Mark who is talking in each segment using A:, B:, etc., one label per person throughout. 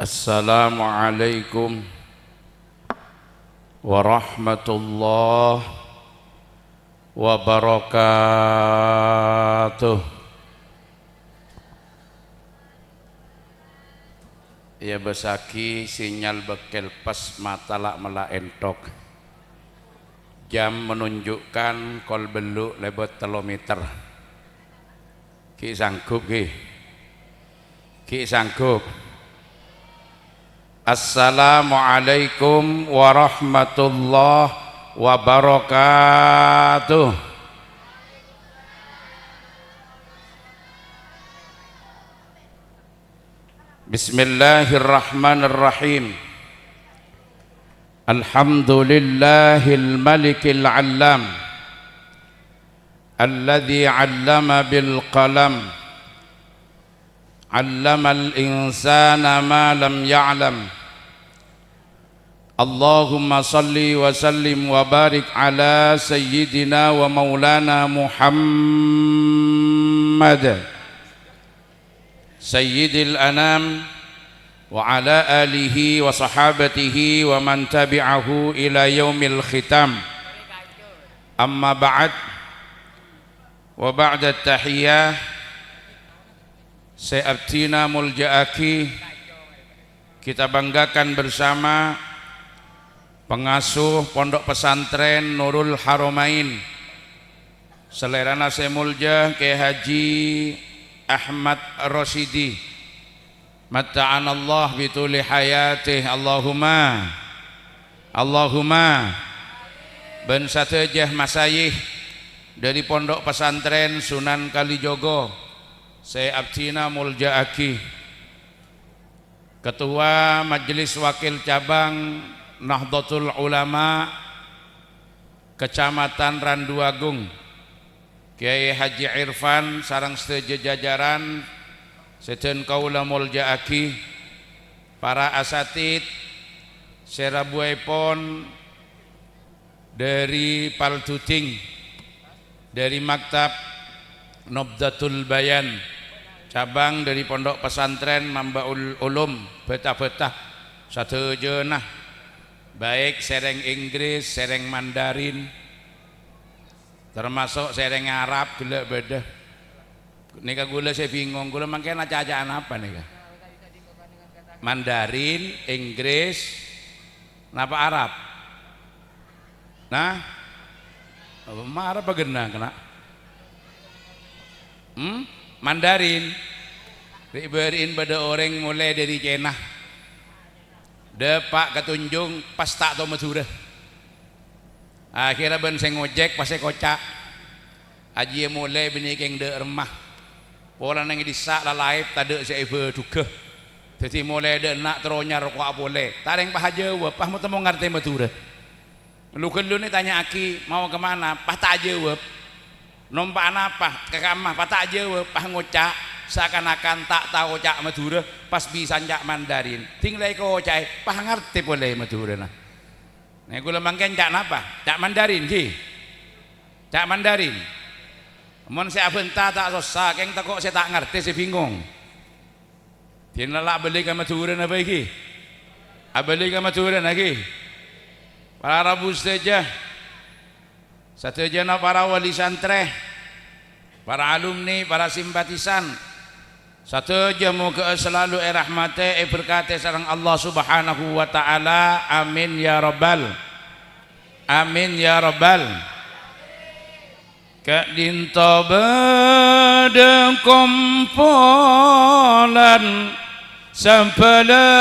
A: Assalamualaikum warahmatullahi wabarakatuh. Ya besaki sinyal bekel pas matalak mela entok. Jam menunjukkan kol beluk lebet telometer. Ki sanggup ki sanggup. Assalamualaikum warahmatullahi wabarakatuh. Bismillahirrahmanirrahim. Alhamdulillahil malikil allam alladzi 'allama bil qalam 'allamal insana ma lam ya'lam. Allahumma salli wa sallim wa barik ala sayyidina wa maulana Muhammad sayyidil anam wa ala alihi wa sahabatihi wa man tabi'ahu ila yaumil khitam. Amma ba'd, wa ba'da tahiyyah Se'abtina Mulja'aki, kita banggakan bersama pengasuh Pondok Pesantren Nurul Haramain selerana semulja ke Haji Ahmad Rosidi, matta'anallah bituli hayatih. Allahumma ben satejah masayih dari Pondok Pesantren Sunan Kalijogo Se'abtina Mulja'aki, Ketua Majelis Wakil Cabang Nahdlatul Ulama Kecamatan Randuagung, Kiai Haji Irfan sareng sedaya jajaran sejen kaula Mulja'aki, para asatid serabuaipun dari Paltuting, dari Maktab Nobdatul Bayan, cabang dari Pondok Pesantren Mambaul Ulum betah-betah satejeunah, baik sereng Inggris, sereng Mandarin, termasuk sereng Arab gula beda. Nika gula saya bingung, gula mangkena acaan apa nika? Mandarin, Inggris, napa Arab? Nah, Arab apa genang kena? Mandarin. Diberiin pada orang mulai dari Cina. Depak ketunjung pas tak tau Madura. Akhirnya ben saya ngojek pas saya kocak. Aji mulai benikeng de remah. Pola nang disak lalai tade saya berduga. Jadi mulai de nak teronya rokok boleh. Tareng pah jawab, pah mau temu ngerti Madura. Lu ni tanya Aki mau kemana? Pah tak jawab. Nompaan apa? Ke kamar. Pah tak jawab, pah ngocak. Seakan-akan tak tahu cak Madura, pas bisa cak Mandarin tinggal ko cak pah ngerti boleh Madura nah. Nah gula mangken cak napa? Cak Mandarin ki. Cak Mandarin. Mun saya benta tak susah, keng tak kok saya tak ngerti, saya bingung. Dinalak beli ke Madura napa iki? Abeli ke Madura lagi. Para rabu saja. Satejana para wali santri, para alumni, para simpatisan, satu jamu ke selalu rahmate berkate sareng Allah Subhanahu wa taala. Amin ya rabbal. Amin ya rabbal. Ka dinto bedeng kompolan sampalaan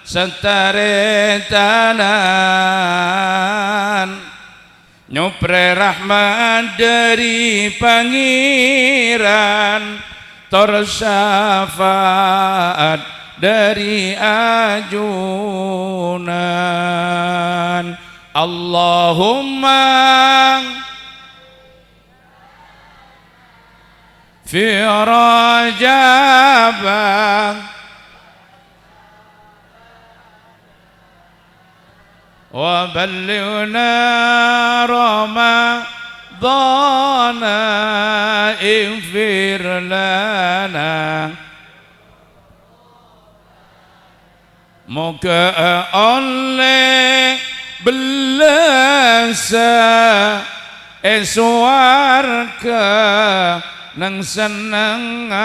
A: sentaretanan nyupre rahmat dari pangeran, tor syafaat dari ajunan. Allahumma fi rajabah wa ballighna ramadhana ighfir lana moga oleh belasa swarga nang senengan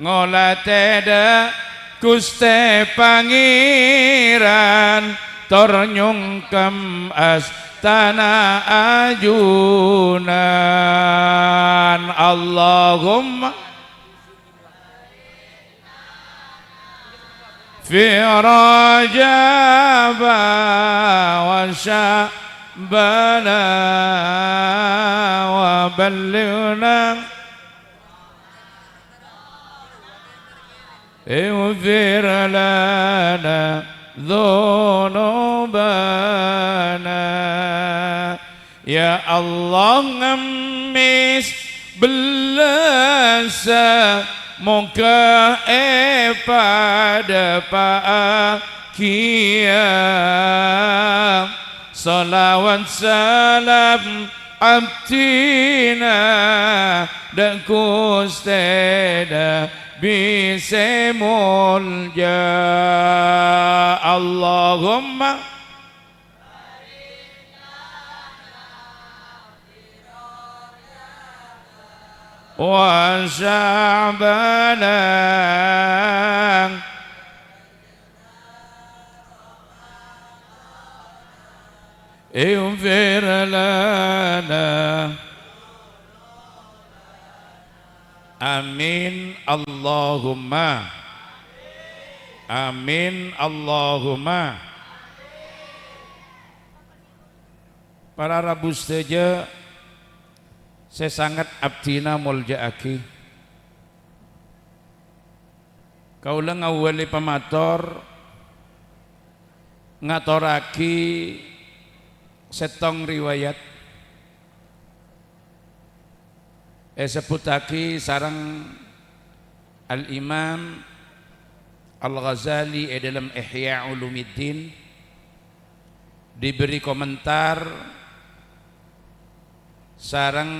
A: ngolah teda Guste Pangeran tor nyungkem astana ajunan Allahumma fi rajab wa sya'bana wa ballighna اغفر لنا ذنوبنا يا الله ngemis belasa moga pada pakia salawat salam abdina dan kusteda bisa mulja Allahumma wa sya'bana ighfir lana amin Allahumma amin Allahumma. Para rabu seja saya sangat abdina muljaaki kaula ngawali pamator ngatoraki setong riwayat sebutaki sarang Al-Imam Al-Ghazali dalam Ihya Ulumuddin diberi komentar sarang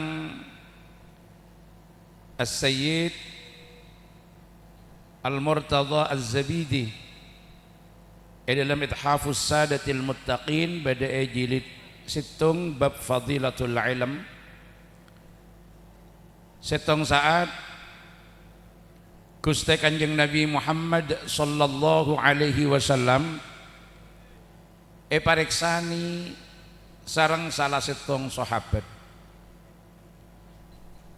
A: As-Sayyid Al-Murtadha Az-Zabidi dalam Ithafus Sadatil Muttaqin pada jilid situng bab Fadilatul Ilm setong saat Gusti Kanjeng Nabi Muhammad sallallahu alaihi wasallam pareksani sareng salah setong sahabat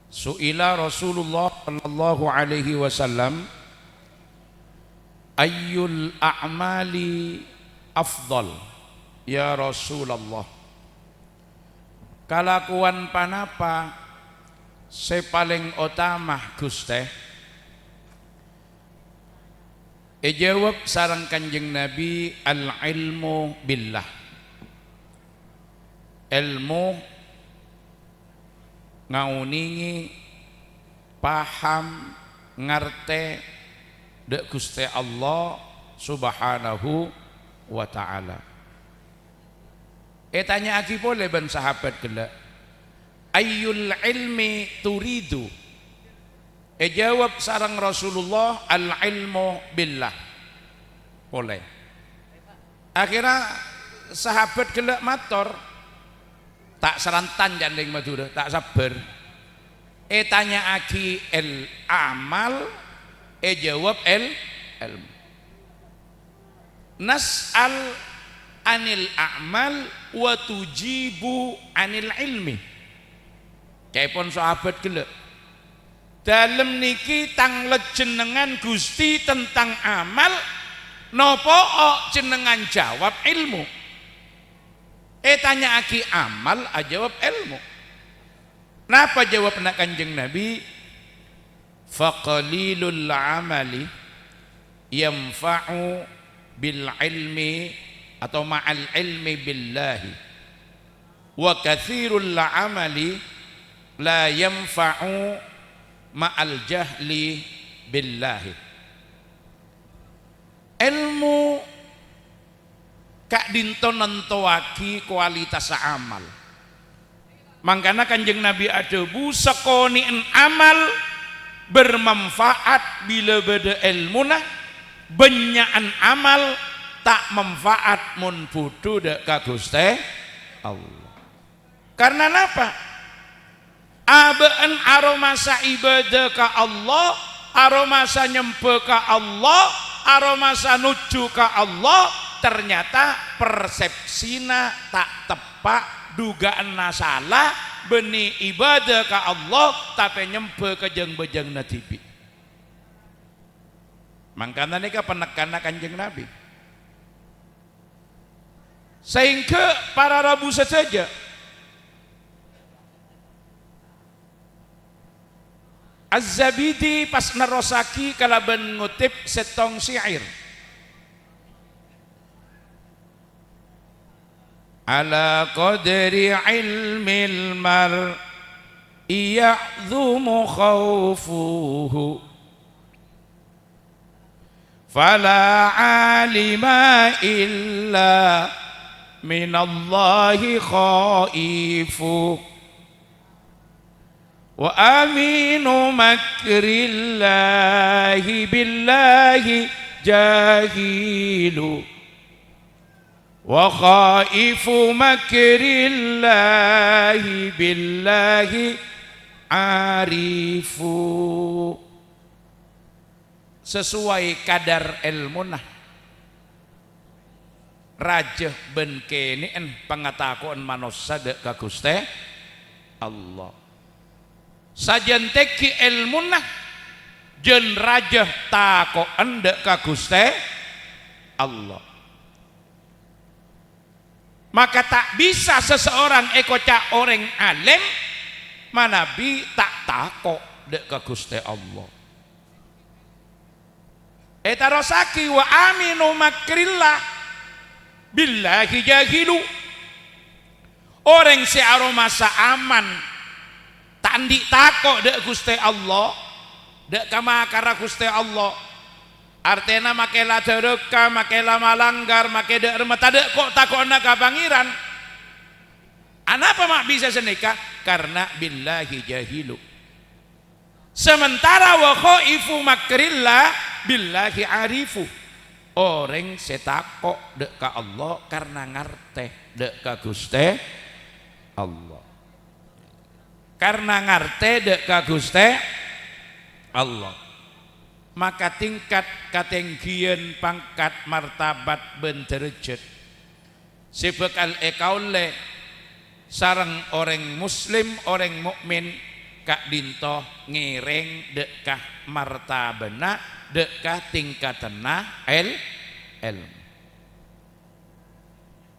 A: suila Rasulullah sallallahu alaihi wasallam ayyul a'mali afdal ya Rasulullah kalakuan panapa saya paling utama Gusti jawab sareng Kanjeng Nabi al-ilmu billah ilmu ngauningi paham ngarte dek Gusti Allah subhanahu wa ta'ala tanya aki boleh ban sahabat gelak ayyul ilmi turidu jawab sarang Rasulullah al ilmu billah boleh akhirnya sahabat gelak mator tak serantan janding Madura tak sabar tanya aki el amal jawab el ilmu nas'al anil a'mal wa tujibu anil ilmi kaipun sahabat gelek dalem niki tang jenengan Gusti tentang amal nopo jenengan jawab ilmu tanya aki amal jawab ilmu napa jawab nak Kanjeng Nabi faqalilul amali yanfa'u bil ilmi atau ma'al ilmi billahi wa katsirul amali la yanfa'u ma'al jahli billahi ilmu kak dinto nentoaki kualitas amal mangkana Kanjeng Nabi adebu sekoniin amal bermanfaat bila beda ilmuna benyaan amal tak manfaat mun budu dek ka Gusti Allah. Karena apa? Abeen aromasa ibadah ka Allah, aromasa nyempe ka Allah, aromasa nuju ka Allah, ternyata persepsina tak tepat, dugaan salah, benih ibadah ka Allah tapi nyempe ke jeng-bejeng natibi. Makanya nika penekanan Kanjeng Nabi. Sehingga para rabu saja Az-Zabidi pas nerosaki kalaban ngutip setong syair. Ala qadri ilmil mar'i ya'dhumu khawfuhu fala alima illa minallahi khaifu wa aminu makrillahi billahi jahilu wa khaifu makrillahi billahi arifu. Sesuai kadar ilmunah raja ben kenien pangatakoan manusia dek ka Gusti Allah. Sajan teki ilmunah jen raja tako endek ka Gusti Allah. Maka tak bisa seseorang ekoca orang alim manabi tak tako dek ka Gusti Allah. Eta rosaki wa aminu makrillah billahi jahilu. Orang si aromasa aman tandi tako dek Gusti Allah, dek kamakara Gusti Allah. Artena makela dereka, makela malanggar, make dek remata dek kok takona ka pangeran. Anapa mak bisa senika? Karena billahi jahilu. Sementara wa khaifu makrillah billahi arifu. Orang setako dek ka Allah karena ngarteh dek ka Gusti Allah. Karena ngarte dek ka Gusti Allah. Maka tingkat katenggian pangkat martabat ben derajat sebekal ekaule sareng orang muslim orang mukmin kak dinto ngereng dek ka martabana dek ka tingkatena ilmu.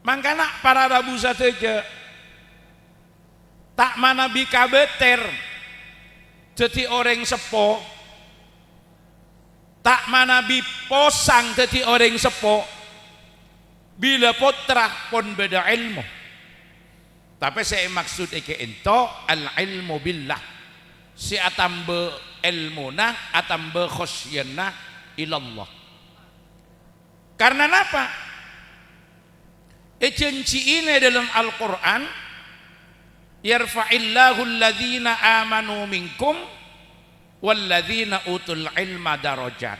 A: Mangkana para rabu sateja tak mana bika beter jadi orang sepo, tak mana biposang jadi orang sepo bila potrah pun beda ilmu. Tapi saya maksud ike ento al ilmu billah si atambe ilmuna atambe khosyana ilallah. Karena apa? Janji ini dalam Al-Quran, yarfa'illahu alladhina amanu minkum walladhina utul ilma darajat.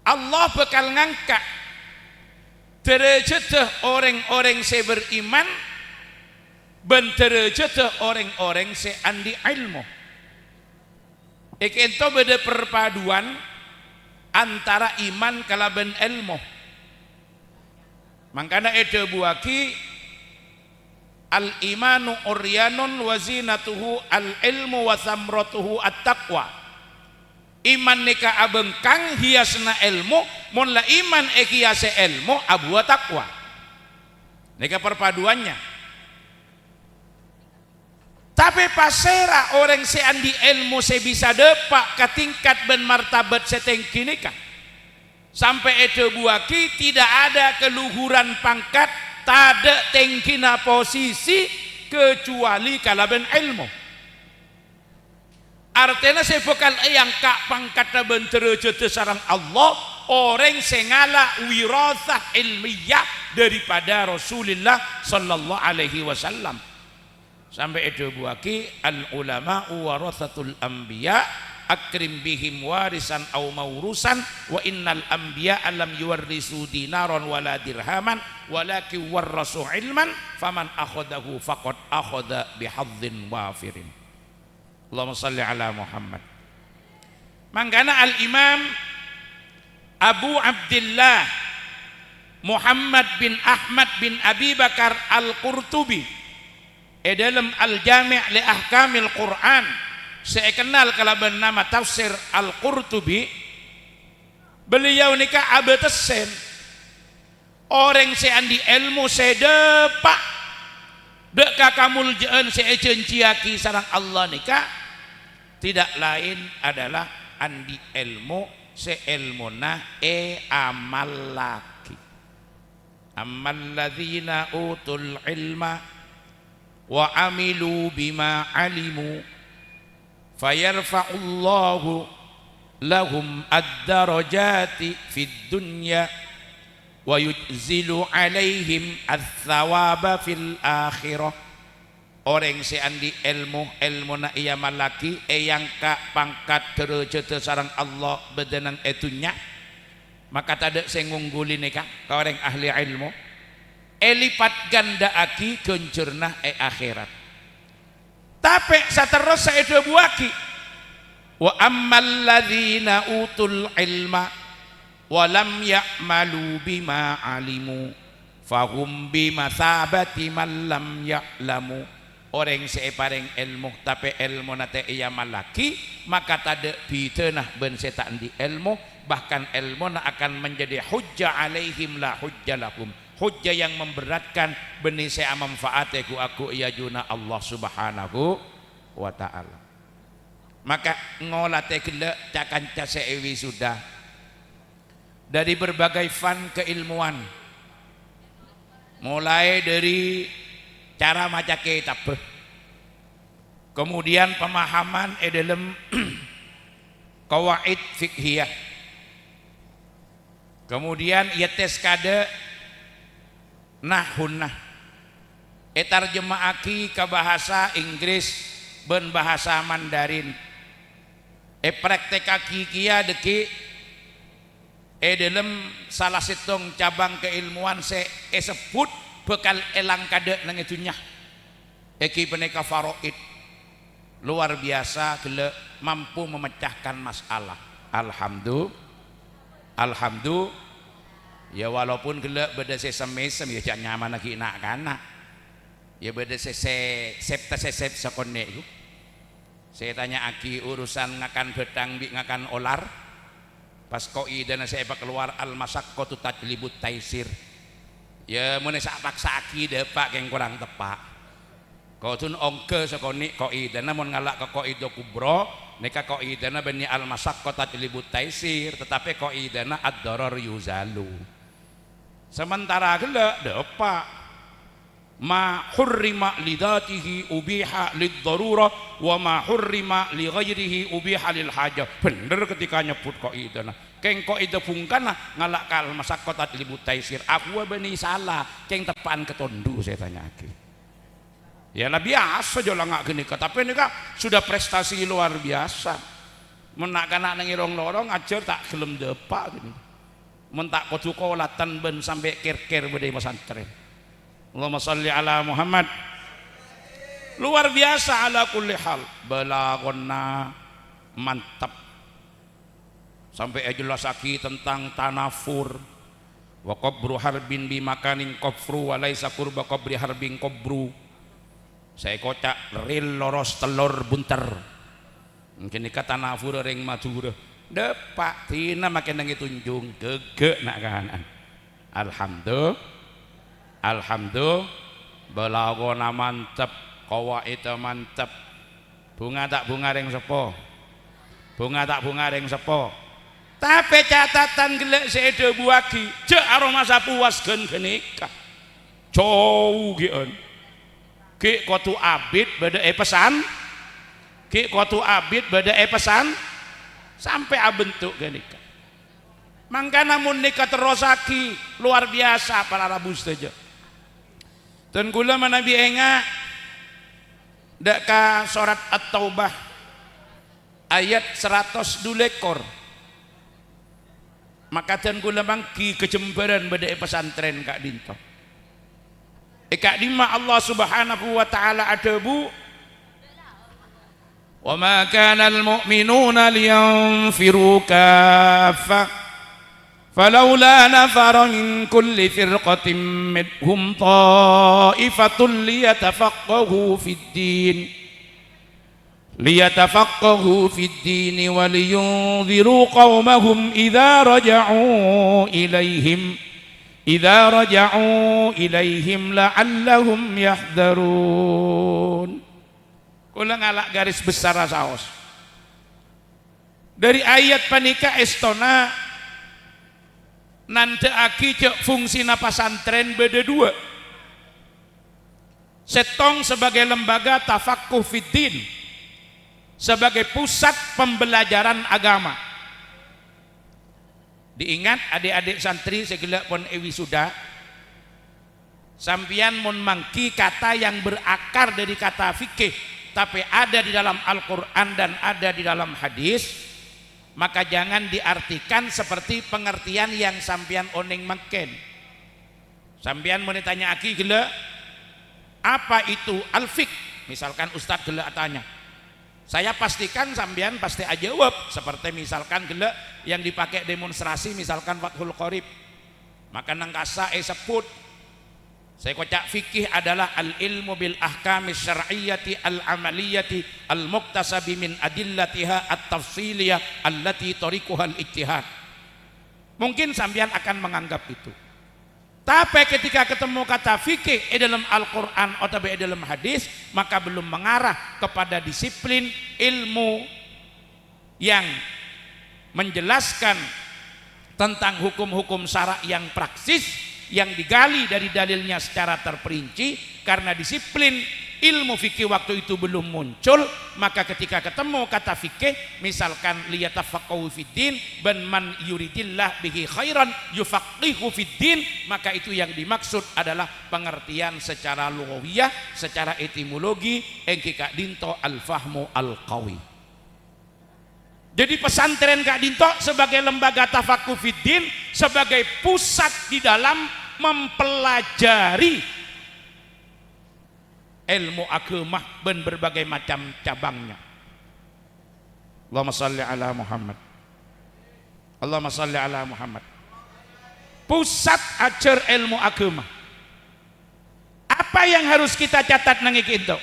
A: Allah bakal ngangkat derajat orang-orang yang beriman dan derajat orang-orang yang andi ilmu. Itu beda perpaduan antara iman kalaban ilmu. Makanya itu buaki al-imanu uryanun wa zinatuhu al-ilmu wa samratuhu at-taqwa. Iman nika abengkang hiasna ilmu, mun la iman hiase ilmu abu taqwa. Nika perpaduannya. Tapi pasera orang se andi ilmu se bisa depak ke tingkat ben martabat setengki nika. Sampai itu buaki tidak ada keluhuran pangkat, tada tengkina posisi kecuali kalaban ilmu. Artinya sebekal yang kak pangkatna benterejut sarang Allah orang sengala wirasah ilmiah daripada Rasulullah sallallahu alaihi wasallam. Sampai itu buaki al ulama warasatul anbiya akrim bihim warisan aw maurusan wa innal anbiya lam yuwarrisu dinaron wala dirhaman walakin warrasu ilman faman akhadahu faqad akhadha bihadzin wafirin. Allahumma salli ala Muhammad. Mangkana al Imam Abu Abdullah Muhammad bin Ahmad bin Abi Bakar Al-Qurtubi dalam Al-Jami' li Ahkamil Quran, saya kenal kalau bernama tafsir Al-Qurtubi. Beliau nikah abetesen orang seandi ilmu sedepak dek kakamul jeun seecenciaki sareng Allah nikah tidak lain adalah andi ilmu seilmuna amal laki. Ammal ladzina utul ilma wa amilu bima alimu fayarfa'ullahu lahum ad-darajati fid dunya wa yujzilu alaihim ats-tsawaba fil akhirah. Orang seandi ilmu na iya malaki yang ka pangkat derajat sareng Allah bedenang etunya, maka tada saya ngungguli nika ke orang ahli ilmu lipat ganda aki kencurna akhirat. Tapi saterus saya buaki wa ammal ladzina utul ilma wa lam ya'malu bima alimu fahum bimasabati man lam ya'lamu. Orang separeng ilmu tapi ilmu nate iya malaki, maka tada bitenah ben setan di ilmu, bahkan ilmu na akan menjadi hujjah alaihim la hujjah lahum, hujjah yang memberatkan benih saya manfaatku aku iya juna Allah subhanahu wa ta'ala. Maka ngolate gele cakanca seewi sudah dari berbagai fan keilmuan, mulai dari cara maca kitab, kemudian pemahaman dalam qawaid fiqhiyah, kemudian tes kade nahunah tarjemaaki ke bahasa Inggris ben bahasa Mandarin, praktekaki kia deki dalam salah setong cabang keilmuan sebut bekal elang kade nang itunya eki peneka faraid luar biasa gele mampu memecahkan masalah. Alhamdulillah ya, walaupun gele beda sesem-mesem ya jak nyaman lagi nak kana ya beda septa sakone iku. Saya tanya aki urusan ngakan bedang bi ngakan olar pas koi dana saya keluar al-masyaqqatu tajlibut taisir. Ya mun sak paksa aki depak yang kurang tepak. Kau tun ongke sakoni koi dana mun ngalak ke koi do kubro neka koi dana bani al-masyaqqatu tajlibut taisir, tetapi koi dana ad-darar yuzalu. Sementara gele depak ma hurrima lidatihi ubiha lid-darurah wa ma hurrima li ghairihi ubiha lil hajah. Bener ketika nyebut koi dana keng kok itu fungkana ngalak kal masakot adlibut taisir aku beni salah keng tepan ketondu saya tanya lagi ya lah biasa jolang ngak gini tapi ini kak sudah prestasi luar biasa menak anak nangirong lorong ajar tak gelem depak gini mentak kodukolatan ben sampai kir-kir bedai pesantren. Allahumma salli ala Muhammad. Luar biasa ala kulli hal balagonna mantap. Sampai jelasaki tentang tanafur wa qabru harbin bi makanin qabru wa laisa qurba qabri harbin qabru. Saya kocak ril loros telur bunter mungkin ika tanafur ring madura depak tina makin nang tunjung gegek nak kahanan. Alhamdulillah belagona mantep qawaid mantep. Bunga tak bunga ring sepo, bunga tak bunga ring sepo. Tapi catatan gelek seede buaki cek aroma sapuas gen genika cow gian ki kotu abid beda pesan ki kotu abid beda pesan sampai abentuk genika. Mangka namun nikah terosaki luar biasa para rabu saja. Dan kula Nabi enga dak ka surat at-taubah ayat 102 maka dan kula mangki kejembaran badai pesantren Kak Dinto. Kak Dima Allah Subhanahu wa taala adabu wa ma kana al mu'minuna liyanfiru kaffah falaula nafara min kulli firqatin minhum ta'ifatun liyatafaqahu fid din liyatafaqahu fid din wa liyunziru qaumahum idza raja'u ilaihim la'allahum yahdharun. Kula ngalak garis besar saos dari ayat panika estona nandeaki cek fungsina pasantren beda dua. Setong sebagai lembaga tafaqquh fiddin, sebagai pusat pembelajaran agama. Diingat adik-adik santri segala pun ewi sudah sampian mun mangki kata yang berakar dari kata fikih tapi ada di dalam Al-Quran dan ada di dalam hadis, maka jangan diartikan seperti pengertian yang sampian oning makin. Sampian mau ditanya aki gila apa itu al-fiqh, misalkan Ustadz gila tanya, saya pastikan sampean pasti aja jawab seperti misalkan gila yang dipakai demonstrasi misalkan Fathul Qorib, maka nangkasa sebut saya kocak fikih adalah al-ilmu bil ahkamis syar'iyyati al-amaliyati al-muktasabi min adillatiha at-tafsiliyah allati tariquha al-ijtihad. Mungkin sampean akan menganggap itu, tapi ketika ketemu kata fikih dalam Al-Quran atau dalam hadis, maka belum mengarah kepada disiplin ilmu yang menjelaskan tentang hukum-hukum syara' yang praksis, yang digali dari dalilnya secara terperinci. Karena disiplin ilmu fikih waktu itu belum muncul, maka ketika ketemu kata fikih misalkan liyatafaqahu fiddin ban man yuridillah bihi khairan yufaqihu fiddin, maka itu yang dimaksud adalah pengertian secara lughawiyah, secara etimologi engki Kak Dinto al-fahmu al-qawi. Jadi pesantren Kak Dinto sebagai lembaga tafaqquh fiddin, sebagai pusat di dalam mempelajari ilmu agama dan berbagai macam cabangnya. Allahumma salli ala Muhammad. Allahumma salli ala Muhammad. Pusat ajar ilmu agama. Apa yang harus kita catat nang iki itu?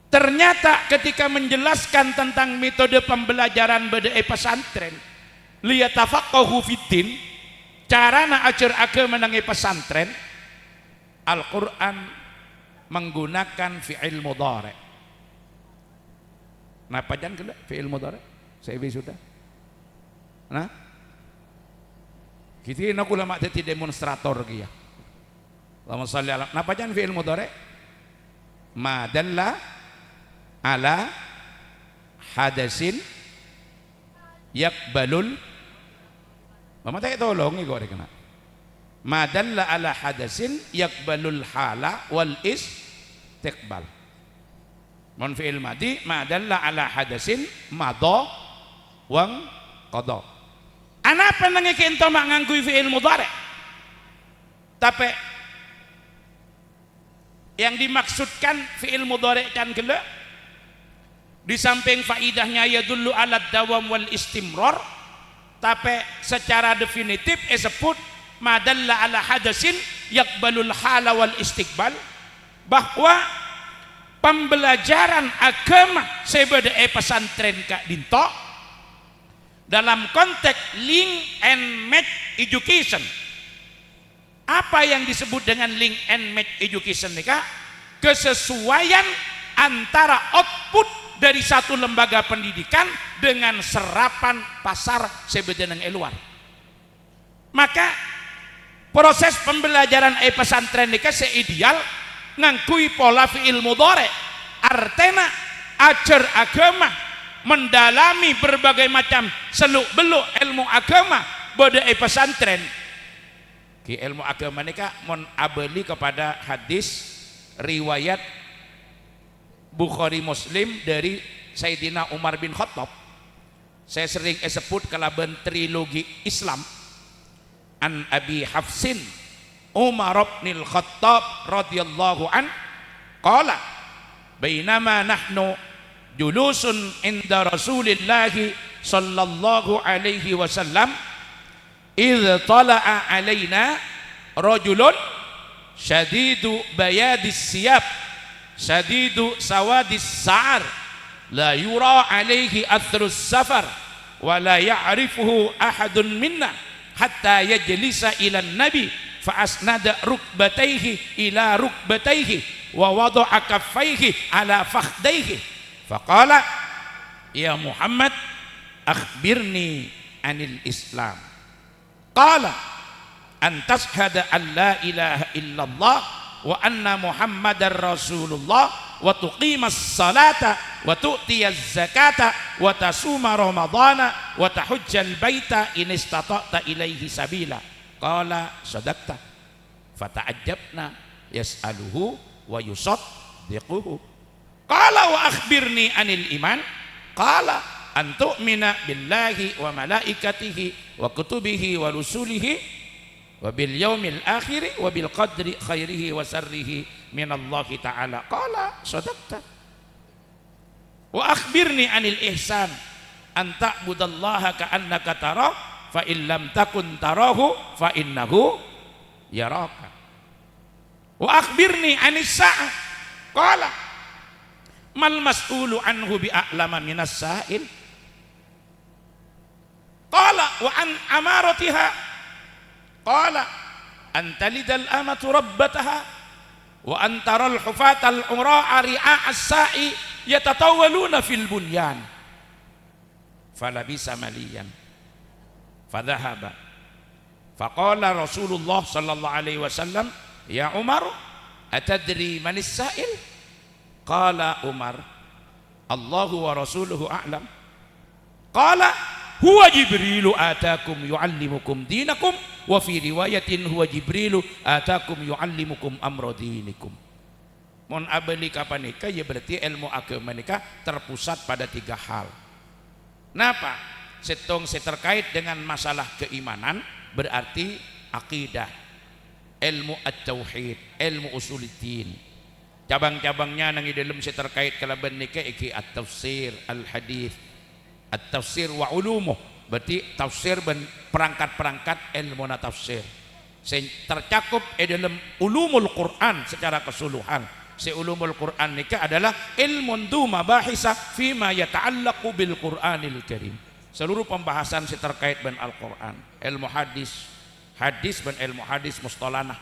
A: Ternyata ketika menjelaskan tentang metode pembelajaran badai pesantren, liyatafaqahu fiddin, carana ajar agama nang pesantren, Al-Qur'an menggunakan fi'il mudhari. Napa jan kena fi'il mudhari? Saya sudah. Nah, kita nak ulama jadi demonstrator kia. Allahumma salli ala. Napa jan fi'il mudhari? Ma dalla ala hadasin yakbalul. Mama tak tolong ni kau kena. Ma dalla ala hadasin yakbalul hala wal istiqbal. Mon fi'il madi ma dalla ala hadasin madha wang qada. Ana penang iki ento mak nganggo fi'il mudhari. Tapi yang dimaksudkan fi'il mudhari kan gele di samping faidahnya yadullu ala dawam wal istimrar, tapi secara definitif disebut madalla ala hadasin yakbalul hala wal istiqbal, bahwa pembelajaran agama sebeda pesantren Kak Dinto dalam konteks link and match education. Apa yang disebut dengan link and match education nih Kak? Kesesuaian antara output dari satu lembaga pendidikan dengan serapan pasar sebeda nang luar. Maka proses pembelajaran pesantren nika seideal ngangkui pola fi'il mudhari. Artena ajar agama, mendalami berbagai macam seluk beluk ilmu agama pada pesantren. Ki ilmu agama nika mon abeli kepada hadis riwayat Bukhari Muslim dari Sayyidina Umar bin Khattab. Saya sering sebut kalaban trilogi Islam. An Abi Hafsin Umar bin Khattab radhiyallahu an qala bainama nahnu julusun inda Rasulillah sallallahu alaihi wasallam idh tala'a alaina rajulun syadidu bayadis siyab syadidu sawadis sa'ar la yura alaihi athrus safar wa la ya'rifuhu ahadun minna hatta yajlisa ila nabi fa asnada rukbatayhi ila rukbatayhi wa wada'a kaffayhi ala fakhdayhi faqala ya Muhammad akhbirni anil Islam qala an tashhada an la ilaha illallah wa anna Muhammadar Rasulullah wa tuqimas salata wa tu'tiyaz zakata wa tasuma ramadana wa tahujjal baita in istata'ta ilaihi sabila qala sadaqta fata'ajjabna yas'aluhu wa yusaddiquhu qala wa akhbirni anil iman qala an tu'mina billahi wa malaikatihi wa kutubihi wa rusulihi wa bil yaumil akhir wa bil qadri khairihi wa sarrihi minallahi ta'ala qala sadaqta wa akhbirni anil ihsan an ta'budallaha ka'annaka tarah fa in lam takun tarahu fa innahu yaraka wa akhbirni anis sa'ah qala mal mas'ulu anhu bi'a'lama minas sa'il qala wa an amaratiha qala an talidal amatu rabbataha wa an taral hufatal ura'a ri'a as-sa'i yatatawaluna fil bunyan falabisa maliyan fadhahaba faqala Rasulullah sallallahu alaihi wasallam ya Umar atadri manis sa'il qala Umar Allahu wa rasuluhu a'lam qala huwa Jibrilu atakum yuallimukum dinakum wa fi riwayatin huwa Jibrilu atakum yuallimukum amra dinikum. Mon abeli kapan nikah ya berarti ilmu agama nikah terpusat pada 3 hal. Napa? Setong terkait dengan masalah keimanan berarti akidah, ilmu at-tauhid, ilmu usuluddin. Cabang-cabangnya nang dalam terkait kalaban nikah iki at-tafsir, al-hadis, at-tafsir wa ulumuh berarti tafsir dan perangkat-perangkat ilmu tafsir tercakup dalam ulumul Quran secara keseluruhan. Ulumul Quran nikah adalah ilmun du mabahisa fima yata'allaqu bil Qur'anil Karim. Seluruh pembahasan terkait dengan Al-Quran, ilmu hadis dan ilmu hadis mustalanah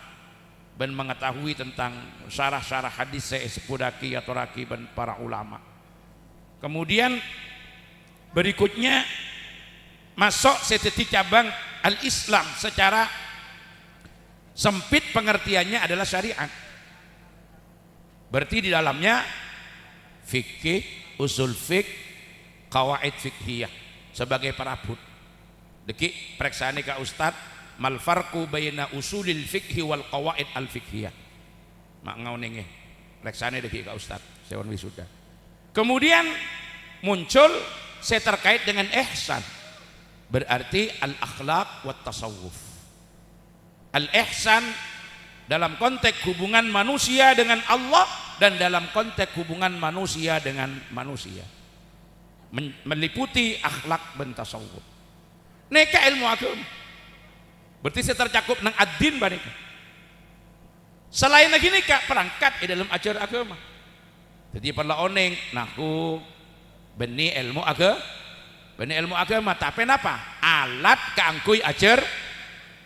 A: dan mengetahui tentang syarah-syarah hadis sepudaki atau raki dan para ulama. Kemudian berikutnya masuk seteti cabang al-Islam secara sempit pengertiannya adalah syariat. Berarti di dalamnya fikih, usul fikih, qawaid fikhiyah sebagai parabut. Deki periksaan ka Ustad mal farqu baina usulil fikhi wal qawaid al fikhiyah. Mak ngaunenge periksaan deki ka Ustad sewon wisuda. Kemudian muncul saya terkait dengan ihsan berarti al-akhlaq wat tasawuf. Al-ihsan dalam konteks hubungan manusia dengan Allah dan dalam konteks hubungan manusia dengan manusia meliputi akhlak dan tasawuf. Neka ilmu agama berarti saya tercakup nang ad-din banika. Selain lagi nikah perangkat di dalam ajar agama. Jadi perla oneng naku benih ilmu agama tapi napa alat keangkui ajar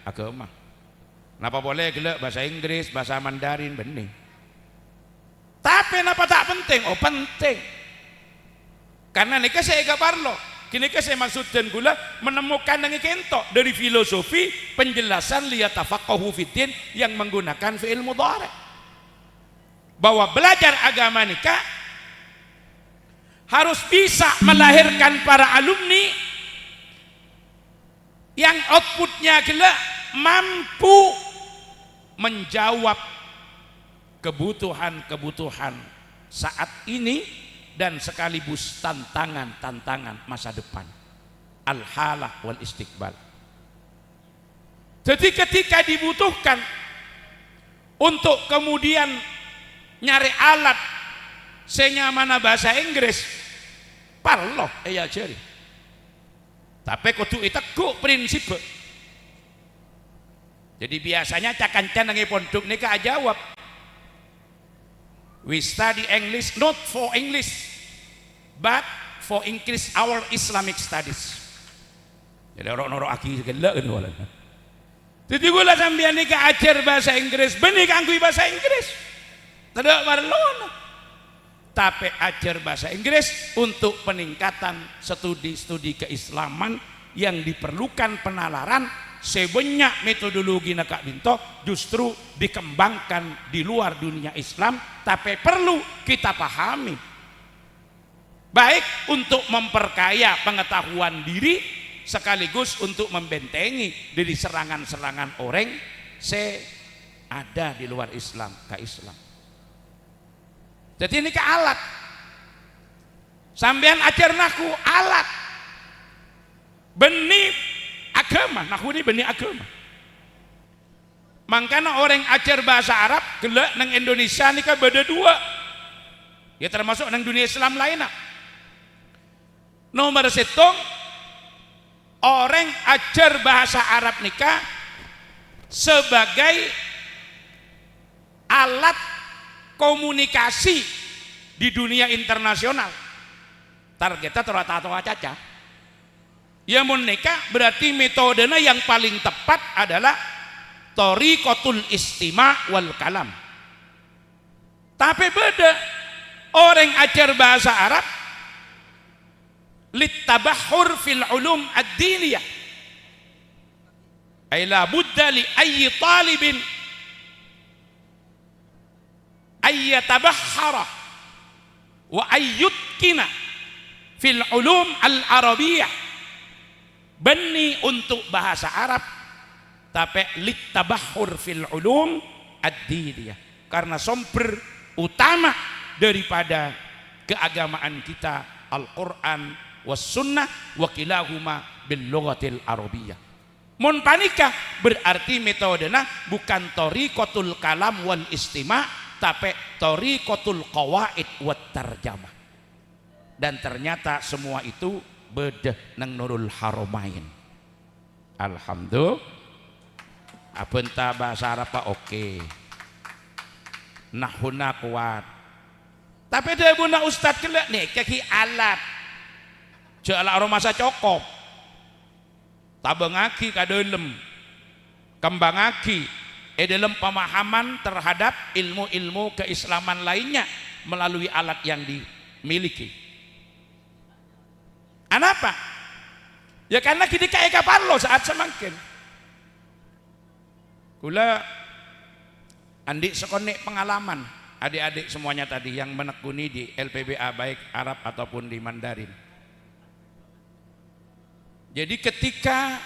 A: agama. Napa boleh gelek bahasa Inggris, bahasa Mandarin benih. Tapi napa tak penting? Oh penting. Karena nikah saya gak parlo. Kini saya maksud dan gula menemukan yang kentok dari filosofi penjelasan liyatafaqahu fiddin yang menggunakan fi'il mudhari. Bahwa belajar agama nikah harus bisa melahirkan para alumni yang outputnya gila mampu menjawab kebutuhan-kebutuhan saat ini dan sekaligus tantangan-tantangan masa depan. Al-halah wal istiqbal. Jadi ketika dibutuhkan untuk kemudian nyari alat senyamana bahasa Inggris, parloh ya jari. Tapi kudu iteguk prinsip. Jadi biasanya cakancan nang pondok nika jawab, we study English not for English but for increase our Islamic studies. Jadi orang-orang aki gelak kan wala. Jadi gula sampeyan nika ajar bahasa Inggris, benih kanggo bahasa Inggris. Tidak marlon. Tapi ajar bahasa Inggris untuk peningkatan studi-studi keislaman yang diperlukan penalaran sebanyak metodologi Kak Binto justru dikembangkan di luar dunia Islam, tapi perlu kita pahami baik untuk memperkaya pengetahuan diri sekaligus untuk membentengi dari serangan-serangan orang ada di luar Islam ke Islam. Jadi ini ke alat sampean ajar naku alat benih agama, nahu ini benih agama. Makanya orang ajar bahasa Arab gelak nang Indonesia nika beda dua. Ya termasuk nang dunia Islam lainnya. Nomor satu, orang ajar bahasa Arab nika sebagai alat komunikasi di dunia internasional. Targetnya terata-tata caca. Ya menika berarti metodenya yang paling tepat adalah thoriqatul istima' wal kalam. Tapi beda orang ajar bahasa Arab litabahhur fil ulum ad-diniyah. Ay la budda li ayyi talibin ay yatabahhara wa ayyutkina fil ulum al-arabiyyah. Beni untuk bahasa Arab tapi litabahhur fil ulum ad-diniyah, karena sumber utama daripada keagamaan kita Al-Qur'an was sunnah wa kilahuma bil lughatil arabiyyah. Mun panika berarti metodena bukan thoriqatul kalam wal istima' tapi thoriqatul qawaid wat tarjamah. Dan ternyata semua itu bedeh nang Nurul Haramain. Alhamdulillah. Abenta bahasa Arab pak oke. Nahuna kuat. Tapi dia bunda ustad kelak nih kaki alat. Jala masa cokop. Tabengaki kadelem. Kembangaki dalam pemahaman terhadap ilmu-ilmu keislaman lainnya melalui alat yang dimiliki. Kenapa? Ya karena kita kayak kapan lo saat semakin. Kula andik sekonek pengalaman adik-adik semuanya tadi yang menekuni di LPBA baik Arab ataupun di Mandarin. Jadi ketika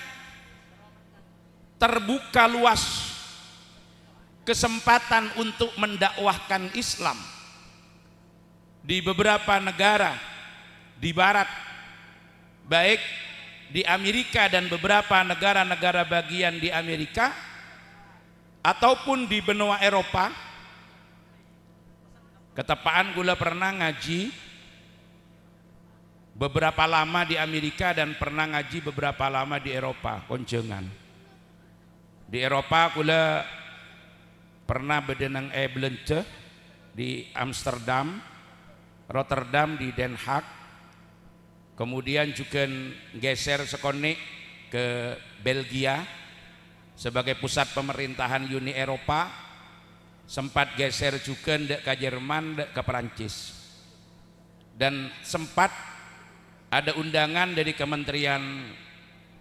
A: terbuka luas kesempatan untuk mendakwahkan Islam di beberapa negara di barat, baik di Amerika dan beberapa negara-negara bagian di Amerika ataupun di benua Eropa. Ketepaan gula pernah ngaji beberapa lama di Amerika dan pernah ngaji beberapa lama di Eropa konjengan. Di Eropa gula pernah bedenang belanja di Amsterdam, Rotterdam, di Den Haag. Kemudian juga geser sekonek ke Belgia sebagai pusat pemerintahan Uni Eropa, sempat geser juga ke Jerman, ke Perancis, dan sempat ada undangan dari Kementerian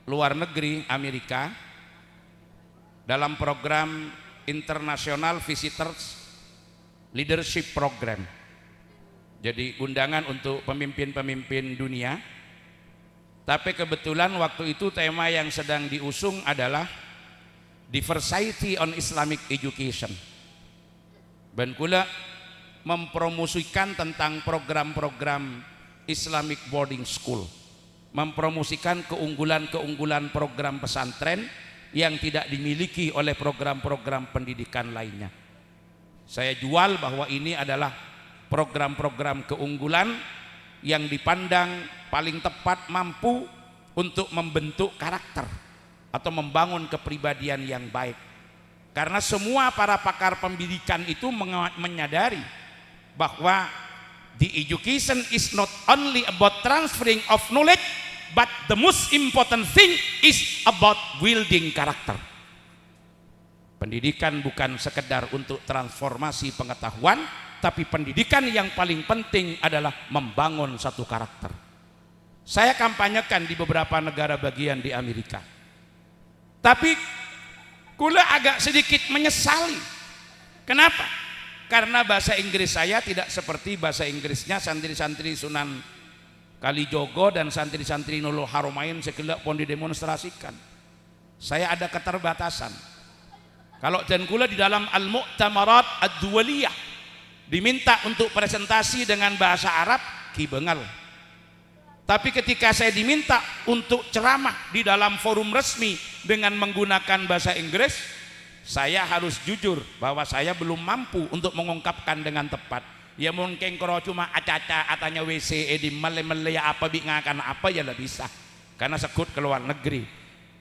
A: Luar Negeri Amerika dalam program International Visitors Leadership Program. Jadi undangan untuk pemimpin-pemimpin dunia. Tapi kebetulan waktu itu tema yang sedang diusung adalah Diversity on Islamic Education. Dan kula mempromosikan tentang program-program Islamic Boarding School, mempromosikan keunggulan-keunggulan program pesantren yang tidak dimiliki oleh program-program pendidikan lainnya. Saya jual bahwa ini adalah program-program keunggulan yang dipandang paling tepat mampu untuk membentuk karakter atau membangun kepribadian yang baik. Karena semua para pakar pendidikan itu menyadari bahwa the education is not only about transferring of knowledge, but the most important thing is about building karakter. Pendidikan bukan sekedar untuk transformasi pengetahuan, tapi pendidikan yang paling penting adalah membangun satu karakter. Saya kampanyekan di beberapa negara bagian di Amerika, tapi kula agak sedikit menyesali. Kenapa? Karena bahasa Inggris saya tidak seperti bahasa Inggrisnya santri-santri Sunan Kalijogo dan santri-santri Nurul Haramain sekelak pun didemonstrasikan. Saya ada keterbatasan. Kalau dan kula di dalam Al-Mu'tamarat Ad-Duwaliyah diminta untuk presentasi dengan bahasa Arab, ki bengal. Tapi ketika saya diminta untuk ceramah di dalam forum resmi dengan menggunakan bahasa Inggris, saya harus jujur bahwa saya belum mampu untuk mengungkapkan dengan tepat. Ya mungkin kalau cuma acaca atanya WC di mele-mele ya apa bingakan apa ya lah bisa, karena sekut ke luar negeri.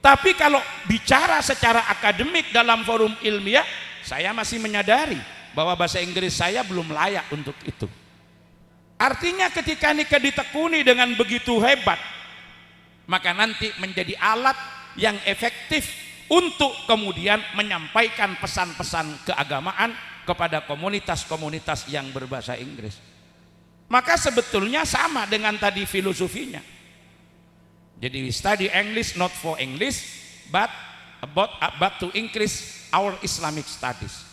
A: Tapi kalau bicara secara akademik dalam forum ilmiah, saya masih menyadari bahwa bahasa Inggris saya belum layak untuk itu. Artinya ketika nikah ditekuni dengan begitu hebat, maka nanti menjadi alat yang efektif untuk kemudian menyampaikan pesan-pesan keagamaan kepada komunitas-komunitas yang berbahasa Inggris. Maka sebetulnya sama dengan tadi filosofinya. Jadi we study English not for English, but to increase our Islamic studies.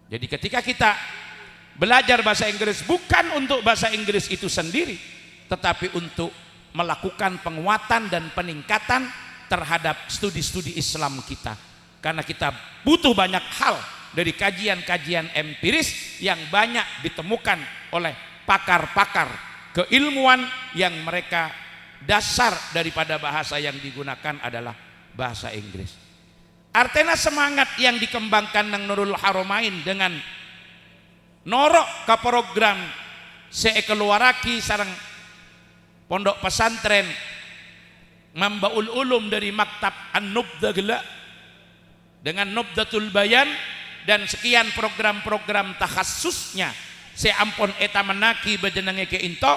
A: Jadi ketika kita belajar bahasa Inggris bukan untuk bahasa Inggris itu sendiri, tetapi untuk melakukan penguatan dan peningkatan terhadap studi-studi Islam kita. Karena kita butuh banyak hal dari kajian-kajian empiris yang banyak ditemukan oleh pakar-pakar keilmuan yang mereka dasar daripada bahasa yang digunakan adalah bahasa Inggris. Artinya semangat yang dikembangkan ng Nurul Haramain dengan norok ke program sekeluaraki sarang pondok pesantren Mambaul Ulum dari Maktab An-Nubda gela dengan Nubdatul Bayan dan sekian program-program takhasusnya seampun eta menaki bejenenge ke into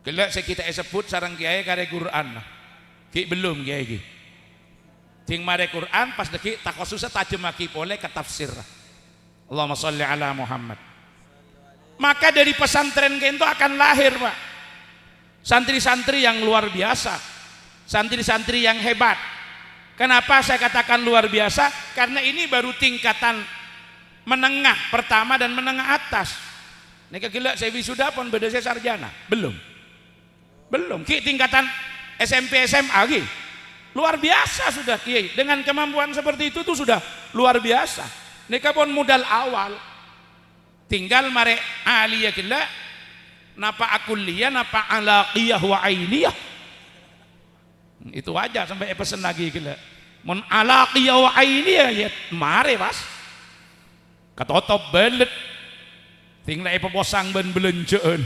A: gela kita sebut sarang kiai kare Quran ki belum kiai ki ting mare Quran pas deki takhasusnya tajemaki pole ke tafsir. Allahumma sholli ala Muhammad. Maka dari pesantren ke itu akan lahir Pak santri-santri yang luar biasa, santri-santri yang hebat. Kenapa saya katakan luar biasa? Karena ini baru tingkatan menengah pertama dan menengah atas. Nek gila saya wisuda pun beda saya sarjana, belum ki tingkatan SMP SMA lagi luar biasa sudah kiai. Dengan kemampuan seperti itu tuh sudah luar biasa. Nek pun modal awal, tinggal mare aliyah gila napa akuliyah napa alaqiyah wa ainiyah itu aja sampai pesen lagi gila mon alaqiyah wa ainiyah ya mare pas katotop belet tinggal posang ben belenjeun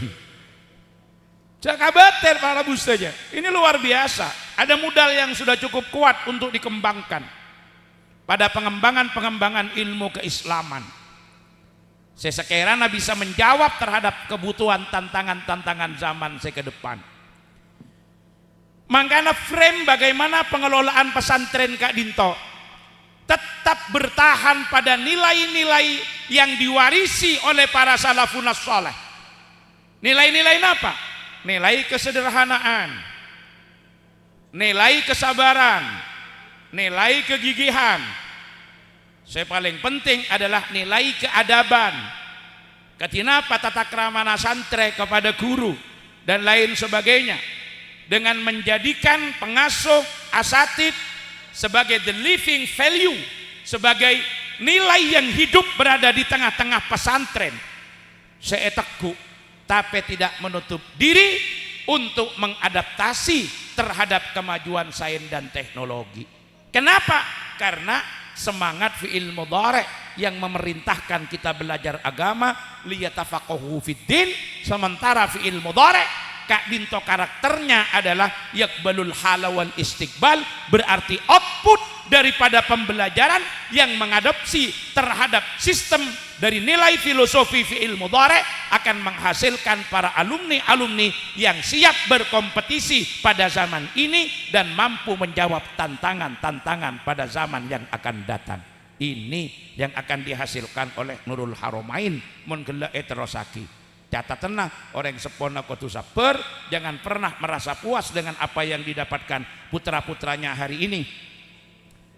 A: jaga beter para bus saja. Ini luar biasa, ada modal yang sudah cukup kuat untuk dikembangkan pada pengembangan ilmu keislaman. Sesekiranya bisa menjawab terhadap kebutuhan tantangan-tantangan zaman ke depan. Makanya frame bagaimana pengelolaan pesantren Kak Dinto tetap bertahan pada nilai-nilai yang diwarisi oleh para salafun saleh. Nilai-nilai apa? Nilai kesederhanaan, nilai kesabaran, nilai kegigihan. Saya paling penting adalah nilai keadaban. Ketinapa tata krama santre kepada guru dan lain sebagainya, dengan menjadikan pengasuh asatid sebagai the living value, sebagai nilai yang hidup berada di tengah-tengah pesantren. Saya teguh, tapi tidak menutup diri untuk mengadaptasi terhadap kemajuan sains dan teknologi. Kenapa? Karena semangat fi'il mudhari' yang memerintahkan kita belajar agama liyatafaqahu fiddin, sementara fi'il mudhari' Kak Dinto karakternya adalah yakbalul hala wal istiqbal, berarti output daripada pembelajaran yang mengadopsi terhadap sistem dari nilai filosofi fi'il mudhari' akan menghasilkan para alumni-alumni yang siap berkompetisi pada zaman ini dan mampu menjawab tantangan-tantangan pada zaman yang akan datang. Ini yang akan dihasilkan oleh Nurul Haramain mun geula terosaki. Catatanlah orang sepona kotu sabar, jangan pernah merasa puas dengan apa yang didapatkan putra-putranya hari ini.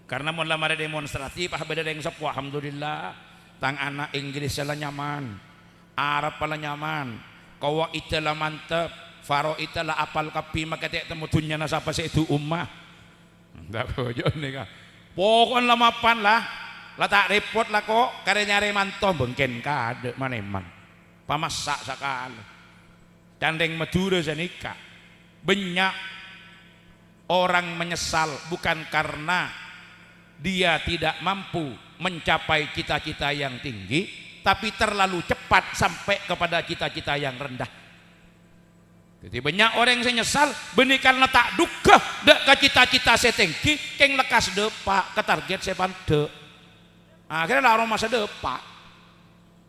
A: Karena mun lamar demonstratif beda yang sepuh, alhamdulillah tang anak Inggris lah nyaman, Arab pala nyaman, kawa itulah mantep, faro itulah apal kapi maka tak temu tunya na sapa itu ummah. Ndak kojo nih ka. Pokon lamapan lah tak repot lah kok kare nyari mantoh bengken kade maneman. Pamasak sakal candeng Madura zanika. Banyak orang menyesal bukan karena dia tidak mampu mencapai cita-cita yang tinggi, tapi terlalu cepat sampai kepada cita-cita yang rendah. Jadi banyak orang yang nyesal benih karena tak duka dek ke cita-cita setinggi keng lekas depak ke target sepande. Akhirnya lah masa depak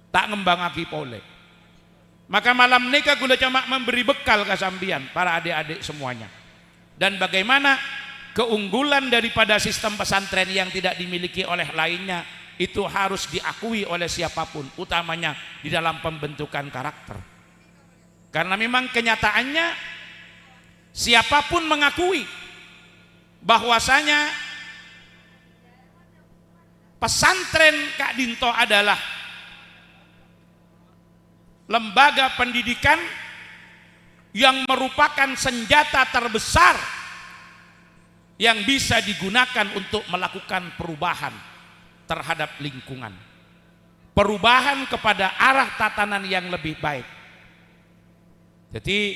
A: tak ngembang lagi pole. Maka malam nikah gula cuma memberi bekal ke sambian para adik-adik semuanya. Dan bagaimana keunggulan daripada sistem pesantren yang tidak dimiliki oleh lainnya itu harus diakui oleh siapapun, utamanya di dalam pembentukan karakter. Karena memang kenyataannya siapapun mengakui bahwasanya pesantren Kak Dinto adalah lembaga pendidikan yang merupakan senjata terbesar yang bisa digunakan untuk melakukan perubahan terhadap lingkungan, perubahan kepada arah tatanan yang lebih baik. Jadi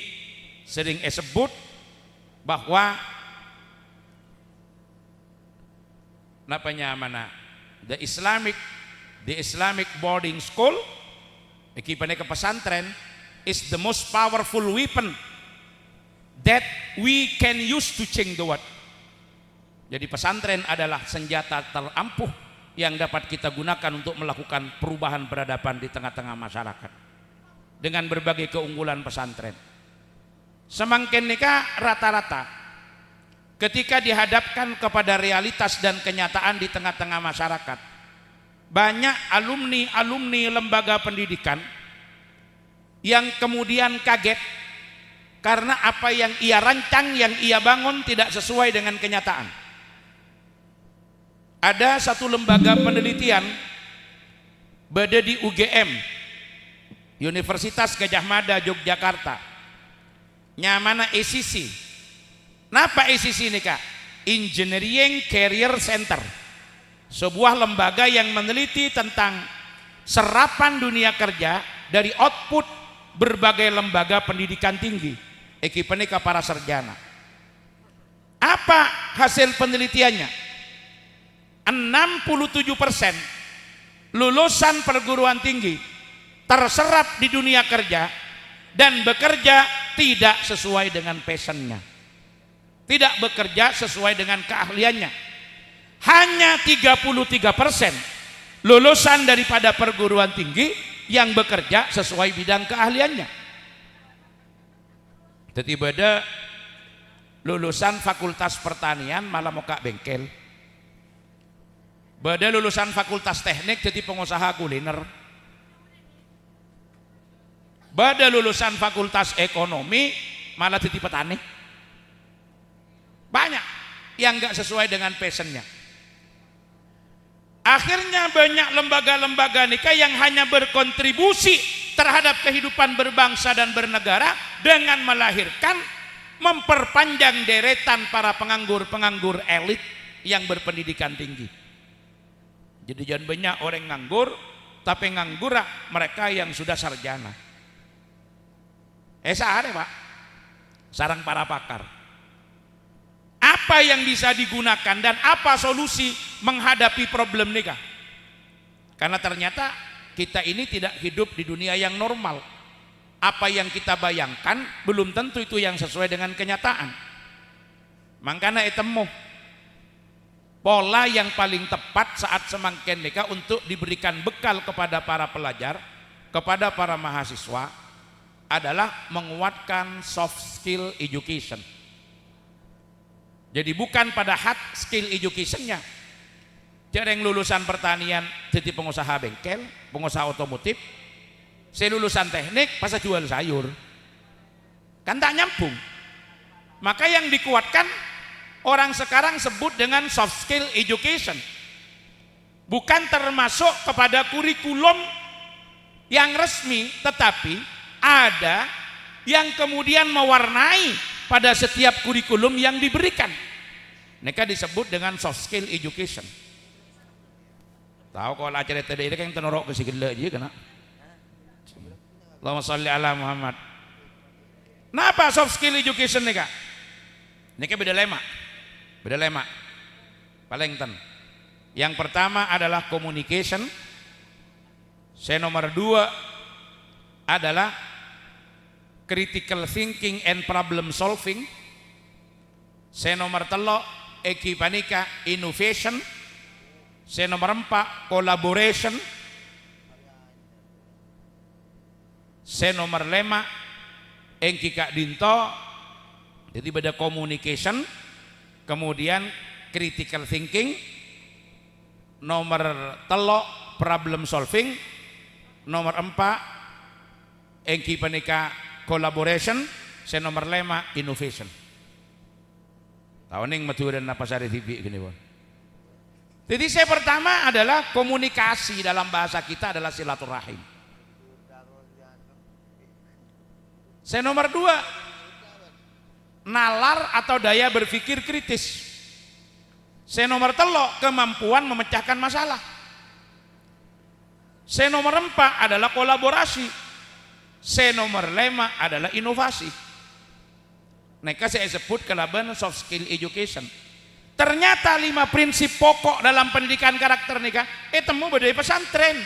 A: sering sebut bahwa the Islamic boarding school, ekipannya ke pesantren, is the most powerful weapon that we can use to change the world. Jadi pesantren adalah senjata terampuh yang dapat kita gunakan untuk melakukan perubahan peradaban di tengah-tengah masyarakat dengan berbagai keunggulan pesantren. Semakin nikah rata-rata ketika dihadapkan kepada realitas dan kenyataan di tengah-tengah masyarakat, banyak alumni lembaga pendidikan yang kemudian kaget karena apa yang ia rancang, yang ia bangun tidak sesuai dengan kenyataan. Ada satu lembaga penelitian berada di UGM, Universitas Gadjah Mada Yogyakarta, nyamana ECC. Napa ECC ini kak? Engineering Career Center, sebuah lembaga yang meneliti tentang serapan dunia kerja dari output berbagai lembaga pendidikan tinggi, ekipannya ke para sarjana. Apa hasil penelitiannya? 67% lulusan perguruan tinggi terserap di dunia kerja dan bekerja tidak sesuai dengan passionnya, tidak bekerja sesuai dengan keahliannya. Hanya 33% lulusan daripada perguruan tinggi yang bekerja sesuai bidang keahliannya. Jadi beda lulusan fakultas pertanian malah moka bengkel, beda lulusan fakultas teknik jadi pengusaha kuliner, beda lulusan fakultas ekonomi malah jadi petani. Banyak yang gak sesuai dengan passionnya. Akhirnya banyak lembaga-lembaga nikah yang hanya berkontribusi terhadap kehidupan berbangsa dan bernegara dengan melahirkan, memperpanjang deretan para penganggur-penganggur elit yang berpendidikan tinggi. Jadi jangan banyak orang nganggur, tapi nganggur mereka yang sudah sarjana. Ada Pak, sarang para pakar. Apa yang bisa digunakan dan apa solusi menghadapi problem nikah? Karena ternyata kita ini tidak hidup di dunia yang normal. Apa yang kita bayangkan belum tentu itu yang sesuai dengan kenyataan. Makanya temu pola yang paling tepat saat semangken nikah untuk diberikan bekal kepada para pelajar, kepada para mahasiswa adalah menguatkan soft skill education. Jadi bukan pada hard skill educationnya. Jadi yang lulusan pertanian jadi pengusaha bengkel, pengusaha otomotif, saya lulusan teknik pas jual sayur, kan tak nyambung. Maka yang dikuatkan orang sekarang sebut dengan soft skill education, bukan termasuk kepada kurikulum yang resmi, tetapi ada yang kemudian mewarnai pada setiap kurikulum yang diberikan. Mereka disebut dengan soft skill education. Tahu kalau acara tadi ini kan tenorok ke si gila aja kena. Allahumma sholli ala Muhammad. Kenapa soft skill education nih kak? Ini beda lema. Paling ten. Yang pertama adalah communication. Saya nomor 2 adalah critical thinking and problem solving. Saya nomor 3 ekipanika innovation. Saya nomor 4 collaboration. Saya nomor 5 engki Kak Dinto. Jadi beda communication, kemudian critical thinking, nomor 3 problem solving, nomor 4 engki panika collaboration, saya nomor 5 innovation. Tahu nih maturan apa sari TV gini Bang. Jadi saya pertama adalah komunikasi, dalam bahasa kita adalah silaturahim. Saya nomor 2 nalar atau daya berpikir kritis. Saya nomor 3 kemampuan memecahkan masalah. Saya nomor 4 adalah kolaborasi. Saya nomor 5 adalah inovasi. Neka saya sebut kelaban soft skill education. Ternyata 5 prinsip pokok dalam pendidikan karakter nikah temu dari pesantren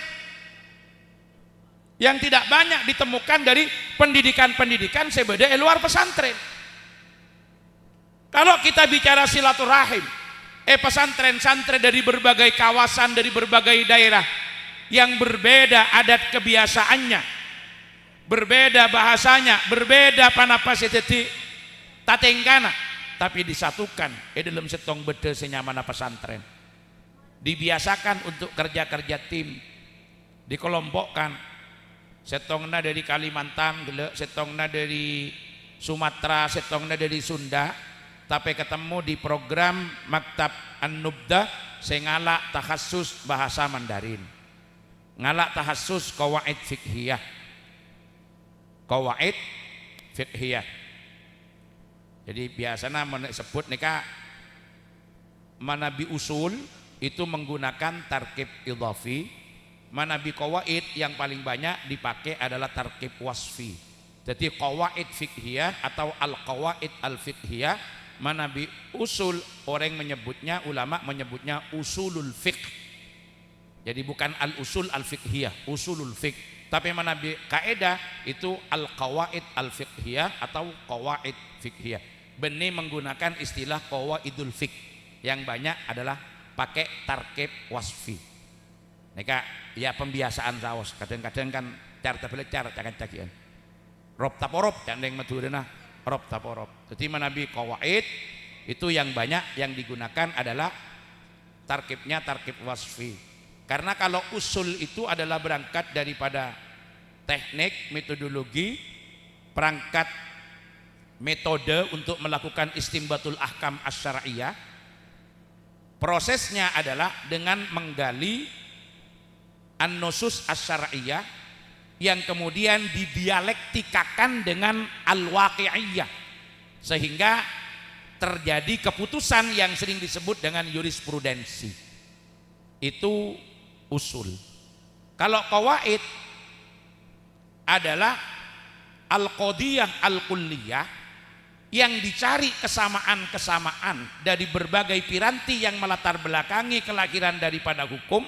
A: yang tidak banyak ditemukan dari pendidikan-pendidikan sebeda luar pesantren. Kalau kita bicara silaturahim, pesantren-santren dari berbagai kawasan, dari berbagai daerah yang berbeda adat kebiasaannya, berbeda bahasanya, berbeda panapasiteti tatengkana, tapi disatukan dalam setong beda senyamana pesantren. Dibiasakan untuk kerja-kerja tim, dikelompokkan. Setongna dari Kalimantan, setongna dari Sumatera, setongna dari Sunda, tapi ketemu di program Maktab An-Nubda, saya ngalak takhasus bahasa Mandarin, ngalak takhasus qawaid fiqhiyah, qawaid fiqhiyah. Jadi biasanya sebut nikah manabi usul itu menggunakan tarkib idhafi, manabi qawaid yang paling banyak dipakai adalah tarkib wasfi. Jadi qawaid fiqhiyah atau al-qawaid al-fiqhiyah, manabi usul orang menyebutnya, ulama menyebutnya usulul fiqh. Jadi bukan al-usul al-fiqhiyah, usulul fiqh. Tapi manabi kaidah itu al-qawaid al-fiqhiyah atau qawaid fiqhiyah. Benih menggunakan istilah qawaidul fiqh, yang banyak adalah pakai tarkib wasfi. Neka ya pembiasaan saos, kadang-kadang kan cara belajar jangan cakian. Rob taporop candeng madurena rob taporop. Jadi manabi qawaid itu yang banyak yang digunakan adalah tarkibnya tarkib wasfi. Karena kalau usul itu adalah berangkat daripada teknik, metodologi, perangkat metode untuk melakukan istimbatul ahkam asy-syar'iyyah. Prosesnya adalah dengan menggali an-nusus asy-syar'iyyah yang kemudian didialektikakan dengan al-waqi'iyyah, sehingga terjadi keputusan yang sering disebut dengan jurisprudensi. Itu usul. Kalau qawaid adalah al-qadiyah al-kulliyah yang dicari kesamaan-kesamaan dari berbagai piranti yang melatar belakangi kelahiran daripada hukum,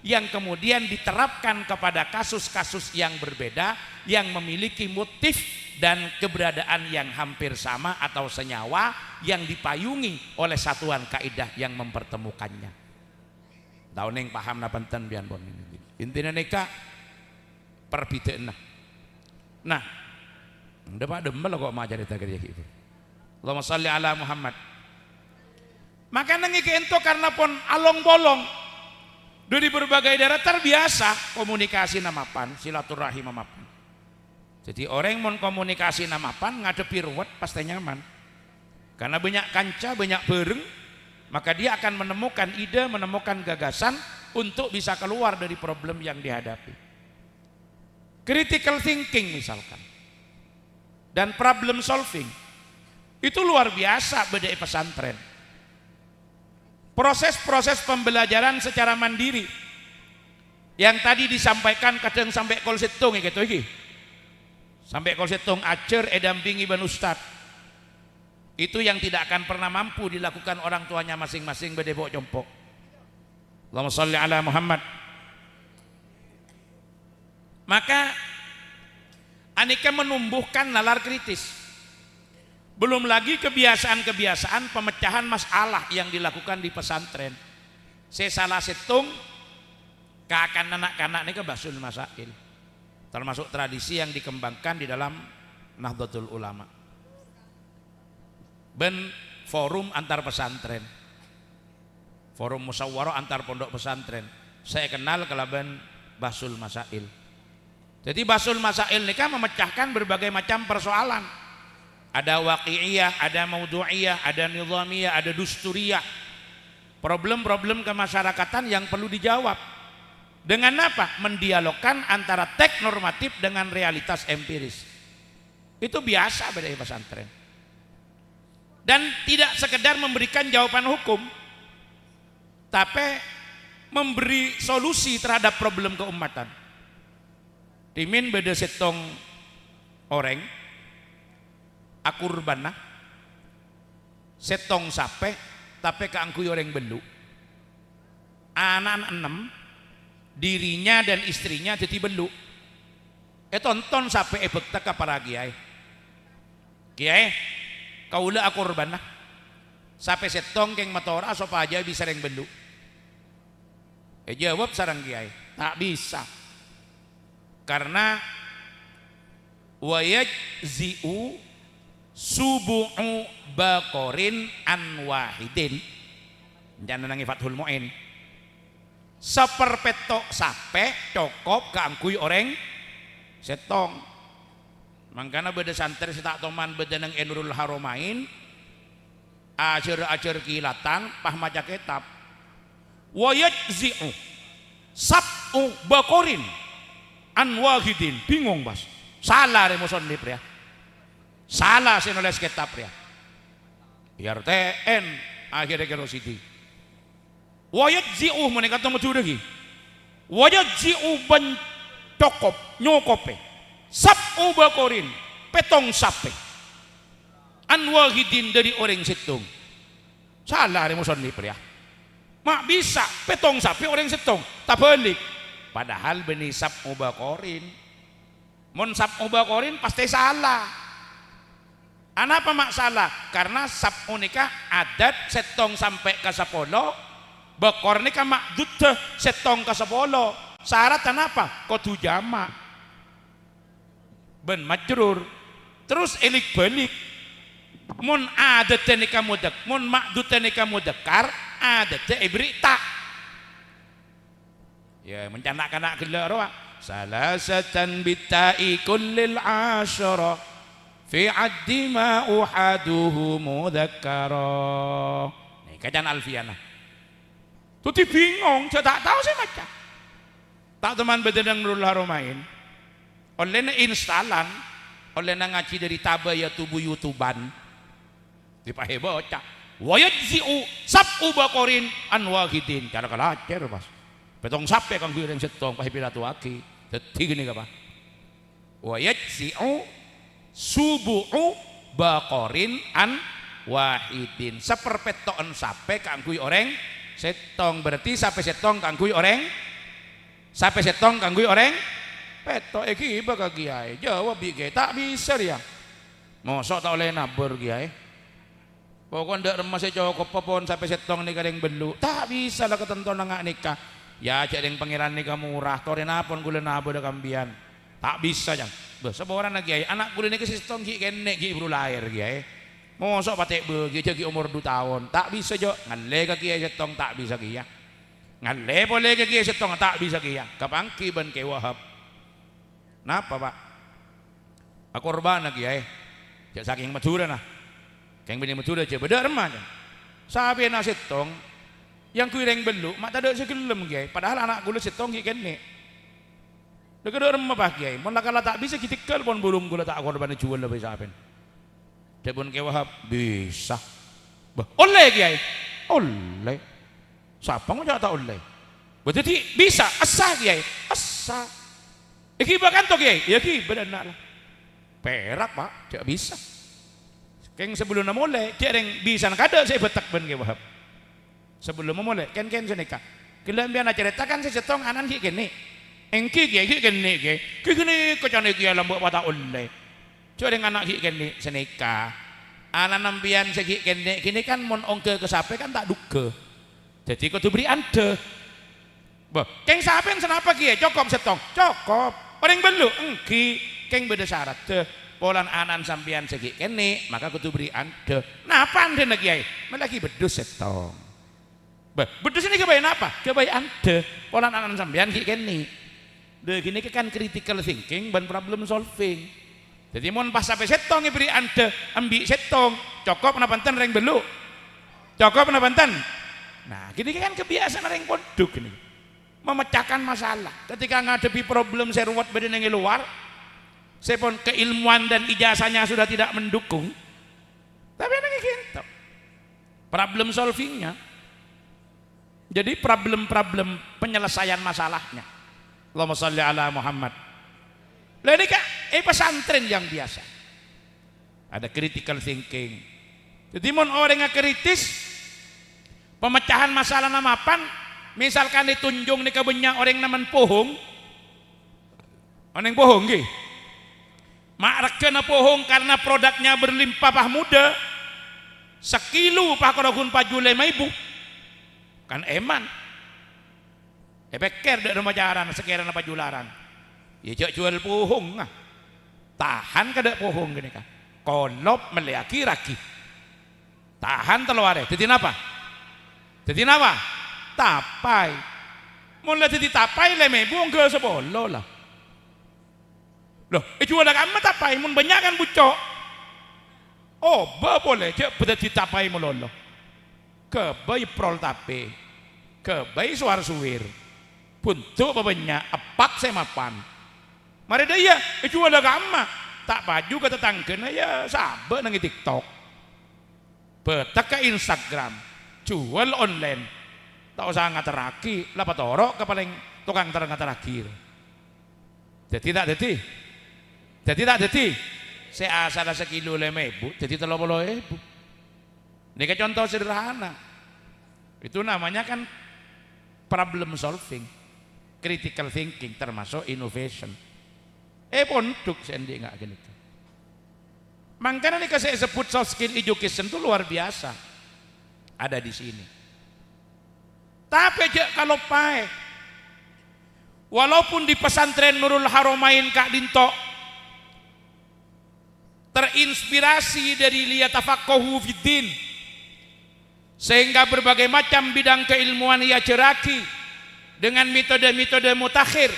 A: yang kemudian diterapkan kepada kasus-kasus yang berbeda yang memiliki motif dan keberadaan yang hampir sama atau senyawa, yang dipayungi oleh satuan kaidah yang mempertemukannya. Dauning paham napanten pian pon intinya nika perbedaan. Nah, ndak demel kok majari kerja gitu. Allahumma shalli ala Muhammad. Maka nangike ento karena pon along bolong dari berbagai daerah terbiasa komunikasi namapan, silaturahim namapan. Jadi orang mau komunikasi namapan ngadepi ruwet pasti nyaman. Karena banyak kanca, banyak bareng, maka dia akan menemukan ide, menemukan gagasan untuk bisa keluar dari problem yang dihadapi. Critical thinking misalkan, dan problem solving itu luar biasa beda pesantren. Proses-proses pembelajaran secara mandiri yang tadi disampaikan kadang sampai kol setung gitu iki. Sampai kol setung acer edampingi ban ustad. Itu yang tidak akan pernah mampu dilakukan orang tuanya masing-masing beda bok jompok. Allahumma shalli ala Muhammad. Maka aneka menumbuhkan nalar kritis. Belum lagi kebiasaan-kebiasaan pemecahan masalah yang dilakukan di pesantren. Saya salah setung keakan anak-anak ini ke basul masail, termasuk tradisi yang dikembangkan di dalam Nahdlatul Ulama. Ben forum antar pesantren, forum musyawarah antar pondok pesantren. Saya kenal kelaban basul masail. Jadi basul masail ini kan memecahkan berbagai macam persoalan. Ada waqi'iyah, ada maudhu'iyah, ada nizamiyah, ada dusturiyah. Problem-problem kemasyarakatan yang perlu dijawab. Dengan apa? Mendialogkan antara teks normatif dengan realitas empiris. Itu biasa pada pesantren. Dan tidak sekedar memberikan jawaban hukum, tapi memberi solusi terhadap problem keumatan. Timin beda setong orang akurbana setong sape tapi keangkui orang belu anak 6 dirinya dan istrinya jadi belu tonton sape bekta ka para kiai kaula akurbana sape setong keng matora sopa aja bisa reng belu jawab sarang kiai tak bisa karena wayajzi'u subu'u bakorin an wahidin jangan nangi Fathul Mu'in seperpetok sape cokop keangkui orang setong. Mangkana beda santri setak toman beda nang Enurul Haromain ajar-ajar kilatan pah maca kitab wayajzi'u sab'u bakorin an wahidin bingung bas salah remoson lip ya. Salah saya nulis kitab ya. IRTN akhirnya kerosidi. Wayajzi'u menika temu lagi. Wayajzi'u ban cokop nyokope. Sab'u bakorin petong sape. An wahidin dari orang setung. Salah remoson lip ya. Mak bisa petong sape orang setung tak balik. Padahal benih sab'u bakorin. Mon sab'u bakorin pasti salah. Kenapa masalah? Karena sab'u nikah adat setong sampai ke 10, bakor nikah makdud setong ke 10. Syarat kenapa? Kudu jamak. Ben majrur. Terus elik balik. Mun adat nikah mudek, mun makdud nikah mudekar, adat ibrita. Ya mencanak-canak gelar wa. Salasatan bitai kullil asyara. Fi addi ma uhaduhu mudzakkara. Nih kajian Alfiana. Tuh bingung, saya tak tahu saya macam. Tak teman bedenang Nurul Haromain. Oleh na instalan, oleh na ngaji dari tabaya tubuh YouTubean. Dipahe bocah. Wayajzi'u sab'u bakorin an wahidin. Cara kalacer pas. petong sape kang kuwi setong pahipilatu aki dadi gini apa wa yajzi'u subu'u baqarin an wahidin seperpetokan sape kang kuwi oreng setong berarti sape setong kang kuwi oreng sape setong kang kuwi oreng petok iki iba ka kiai jawab iki tak bisa dia mosok tak oleh nabur kiai pokok ndak remas cukup popon sape setong nih kadang belu tak bisa lah ketentuan nggak nikah ya cek yang pangeran nikah murah toren apon gula nabur dah kambian tak bisa jang seborang lagi kiai anak gula nikah setong ki kene ki baru lahir kiai mosok patek begi cek umur 2 tahun tak bisa jo ngalle ka kiai setong tak bisa kiai ngalle boleh ka kiai setong tak bisa kiai kapangki ban ke wahab napa pak akorban lagi kiai cek saking Madura nah keng bini Madura cek beda remanya sabe na setong yang kuireng belu mak tak ada segelem kiai padahal anak gula setong ki kene dekat remah pak kiai mun lakala tak bisa kitikal pon burung gula tak korban jual lebih saben cek pun ke wahab bisa oleh kiai oleh siapa ngajak tak oleh berarti bisa asa kiai asa iki bahkan to kiai ya ki benar lah perak pak cek bisa keng sebelum mulai cek yang bisa kada saya betak ben ke wahab sebelum mulai ken senika kelembian ceritakan saya setong anan ki kene engki kiai ki kene ki kocane kiai lambok patah oleh cek yang anak ki kene senika anak nambian segi kene kini kan mon ongke ke sape kan tak duga jadi kudu beri ande bah keng sapen senapa kiai cokop setong cokop orang belu engki keng beda syarat deh polan anan sampian segi kene maka kudu beri ande napa ande na kiai melagi bedus setong bah bedus ini kebayan apa kebayan ande polan anan sampian ki kene deh gini kan critical thinking dan problem solving jadi mon pas sampai setong beri ande ambil setong cokop na panten reng belu cokop na panten nah gini kan kebiasaan reng pondok ini memecahkan masalah ketika ngadepi problem serwat badan yang luar sepon keilmuan dan ijazahnya sudah tidak mendukung tapi ini gitu problem solvingnya jadi problem-problem penyelesaian masalahnya Allahumma sholli ala Muhammad lah ini kak pesantren yang biasa ada critical thinking jadi mon orang yang kritis pemecahan masalah namapan misalkan ditunjung nih kebenyak orang naman pohong orang pohong gih mak rekena pohong karena produknya berlimpah pah muda sekilo pah kodokun pajule maibu kan eman ebeker dari rumah jaran sekiran apa jularan ya cok jual pohong ah tahan kada pohong gini kan kolop meliaki raki tahan teluare jadi apa tapai mulai jadi tapai leme buang ke sebolo lah loh jual agama tapai mun banyak kan bucok oh boleh cok betul ditapai melolo ke bayi prol tape ke bayi suar suwir buntuk banyak apak semapan mari daya jual agama tak baju ke tetangga ya sabar nangi TikTok betak ke Instagram jual online tak usah ngateraki lapat orok ke paling tukang ngaterakir jadi tak jadi saya asal sekilo leme ibu jadi 30.000 ini ke contoh sederhana itu namanya kan problem solving critical thinking termasuk innovation pondok sendi nggak gini makanya nih saya sebut soft skill education itu luar biasa ada di sini tapi kalau pae walaupun di pesantren Nurul Haramain Kak Dinto terinspirasi dari liyatafaqahu fiddin sehingga berbagai macam bidang keilmuan ia ceraki dengan metode-metode mutakhir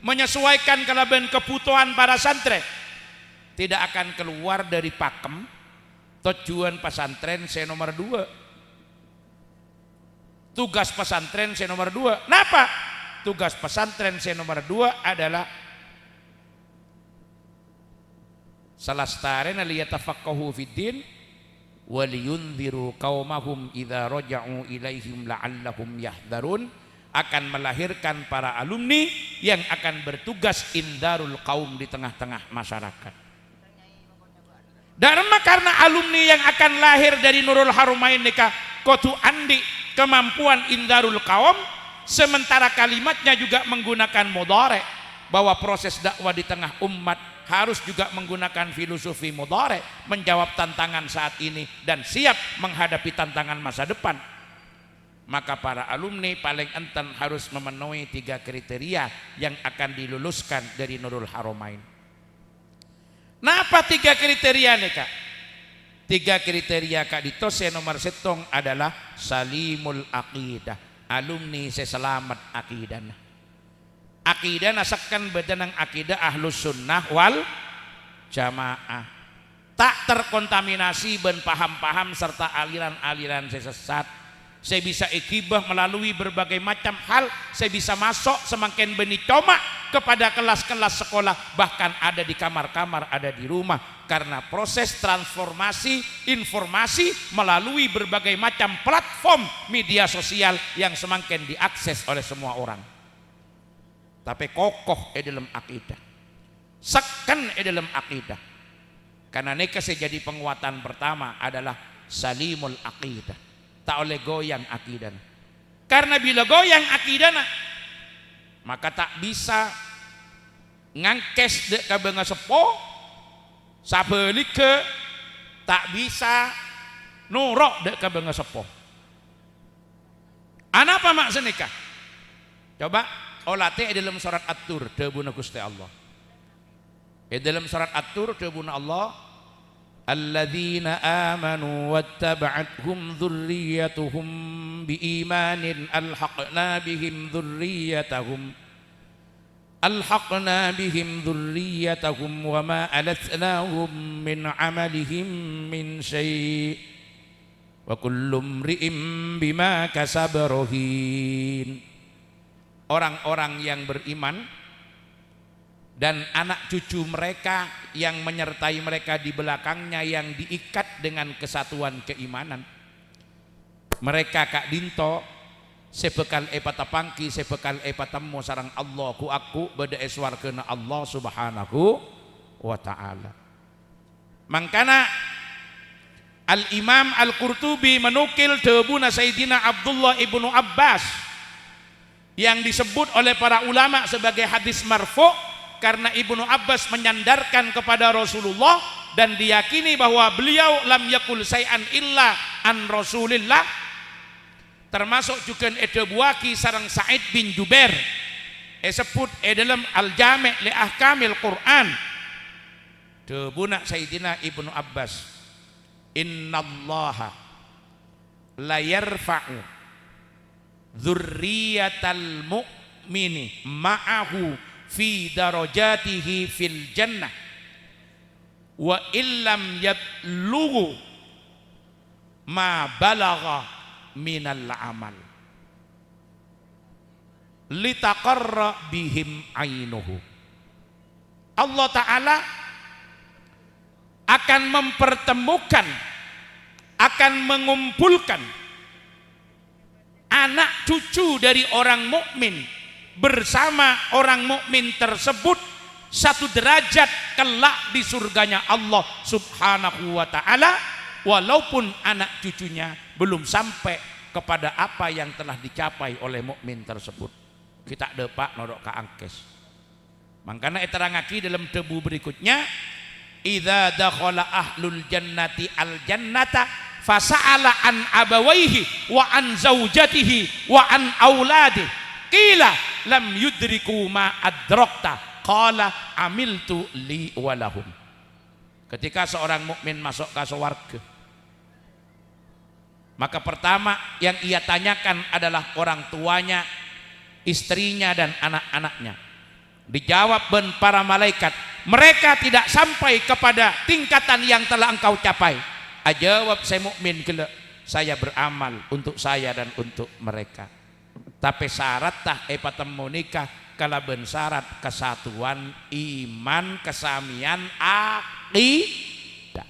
A: menyesuaikan kelebihan kebutuhan para santri tidak akan keluar dari pakem tujuan pesantren saya nomor 2 tugas pesantren saya nomor 2 kenapa? Tugas pesantren saya nomor 2 adalah salastaren liyatafaqahu fiddin wa liyunziru qaumahum idza raja'u ilaihim la'allahum yahdharun akan melahirkan para alumni yang akan bertugas indarul kaum di tengah-tengah masyarakat. Dharma karena alumni yang akan lahir dari Nurul Haromain nikah kotu andi kemampuan indarul kaum, sementara kalimatnya juga menggunakan mudhari, bahwa proses dakwah di tengah umat harus juga menggunakan filosofi mudhari, menjawab tantangan saat ini dan siap menghadapi tantangan masa depan. Maka para alumni paling enten harus memenuhi 3 kriteria yang akan diluluskan dari Nurul Haromain. Nah, apa 3 kriteria nih Kak? 3 kriteria Kak ditose nomor setong adalah salimul aqidah, alumni seselamat akidah. Akidah nasakan bedenang akidah ahlus sunnah wal jamaah, tak terkontaminasi ben paham-paham serta aliran-aliran sesat. Saya bisa ikibah melalui berbagai macam hal. Saya bisa masuk semakin benih coma kepada kelas-kelas sekolah, bahkan ada di kamar-kamar, ada di rumah, karena proses transformasi informasi melalui berbagai macam platform media sosial yang semakin diakses oleh semua orang. Tapi kokoh dalam akidah, sekan dalam akidah, karena ini jadi penguatan pertama adalah salimul akidah, tak oleh goyang akidah. Karena bila goyang akidah maka tak bisa ngangkes dek kabenga sepo sabelik ke, tak bisa nurok dek kabenga sepo. Apa maksudnya kah? Coba olate dalam surat At-Tur debuna Gusti Allah. Dalam surat At-Tur debuna Allah, alladzina amanu wattaba'athum dzurriyyatuhum biimanin alhaqna bihim dzurriyyatahum wama alatnahum min amalihim min syai' wa kullu imri'in bima kasaba rahin. Orang-orang yang beriman dan anak cucu mereka yang menyertai mereka di belakangnya yang diikat dengan kesatuan keimanan. Mereka Kak Dinto sebekal epatapangki sebekal epatamo sarang Allah ku aku beda eswarkeuna Allah subhanahu wa ta'ala. Mangkana Al-Imam Al-Qurtubi menukil debuna Sayyidina Abdullah ibnu Abbas yang disebut oleh para ulama sebagai hadis marfu, karena Ibnu Abbas menyandarkan kepada Rasulullah dan diyakini bahwa beliau lam yakul say'an illa an Rasulillah, termasuk juga buaki sarang Sa'id bin Jubair sebut dalam Al-Jami' li Ahkamil Quran debuna Sayyidina Ibnu Abbas, innallaha la yarfa'u dzurriyyatal mu'mini ma'ahu fi darajatihi fil jannah wa illam yablughu ma balagha minal amal litaqarra bihim ainuhu. Allah Ta'ala akan mempertemukan, akan mengumpulkan anak cucu dari orang mukmin bersama orang mukmin tersebut satu derajat kelak di surganya Allah Subhanahu wa ta'ala, walaupun anak cucunya belum sampai kepada apa yang telah dicapai oleh mukmin tersebut. Kita depak norok ka angkes. Makanya terangaki dalam debu berikutnya, idza dakhala ahlul jannati al jannata fasa'ala an abawaihi wa an zaujatihi wa an auladihi qila lam yudriku ma adrakta qala amiltu li walahum. Ketika seorang mukmin masuk ke surga, maka pertama yang ia tanyakan adalah orang tuanya, istrinya dan anak-anaknya. Dijawab ben para malaikat, mereka tidak sampai kepada tingkatan yang telah engkau capai. Ajawab saya mukmin kele, saya beramal untuk saya dan untuk mereka. Tapi syarat tah epatemu nikah kalaben syarat kesatuan iman kesamian aqidah.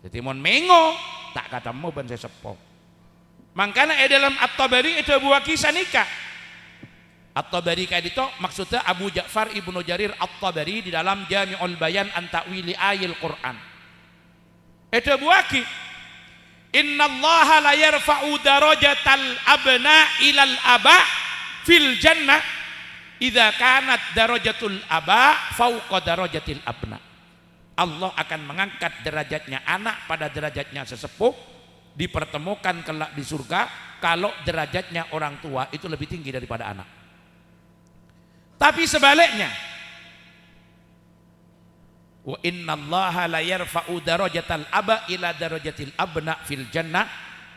A: Jadi mon mengo tak katamu ben sesepo. Mangkana dalam At-Tabari itu buah kisah nikah At-Tabari kadito maksudnya Abu Ja'far Ibnu Jarir At-Tabari di dalam Jami'ul Bayan an Ta'wili Ayil Quran. Itu buaki. Innallaha la yarfa'u darajatal abna ilal aba fil jannah idza kanat darajatul aba fauqa darajatil abna. Allah akan mengangkat derajatnya anak pada derajatnya sesepuh, dipertemukan kelak di surga kalau derajatnya orang tua itu lebih tinggi daripada anak. Tapi sebaliknya, wa innallaha la yarfa'u darajatal aba ila darajatil abna fil jannah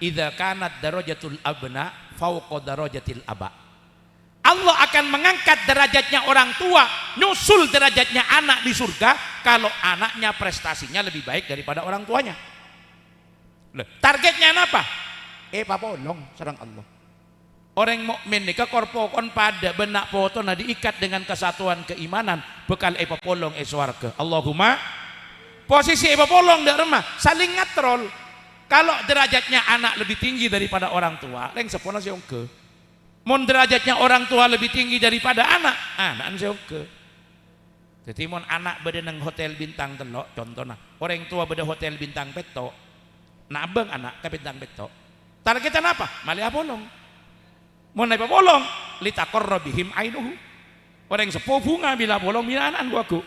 A: idza kanat darajatul abna fauqa darajatil aba. Allah akan mengangkat derajatnya orang tua, nyusul derajatnya anak di surga kalau anaknya prestasinya lebih baik daripada orang tuanya. Targetnya apa? Papolong sareng Allah. Orang mukmin nika korpokon pada benak foto na diikat dengan kesatuan keimanan bekal papolong swarga. Allahumma posisi papolong dak remah saling ngatrol. Kalau derajatnya anak lebih tinggi daripada orang tua, leng sepona seongke. Mon derajatnya orang tua lebih tinggi daripada anak, anak seongke. Jadi mon anak beda nang hotel bintang telok contohnya, orang tua beda hotel bintang petok. Nah abang anak ke bintang petok. Targetan apa? Malih apolong. Mon naik apolong, litakor bihim ainuhu. Orang sepuh bunga bila bolong binaan gua ku.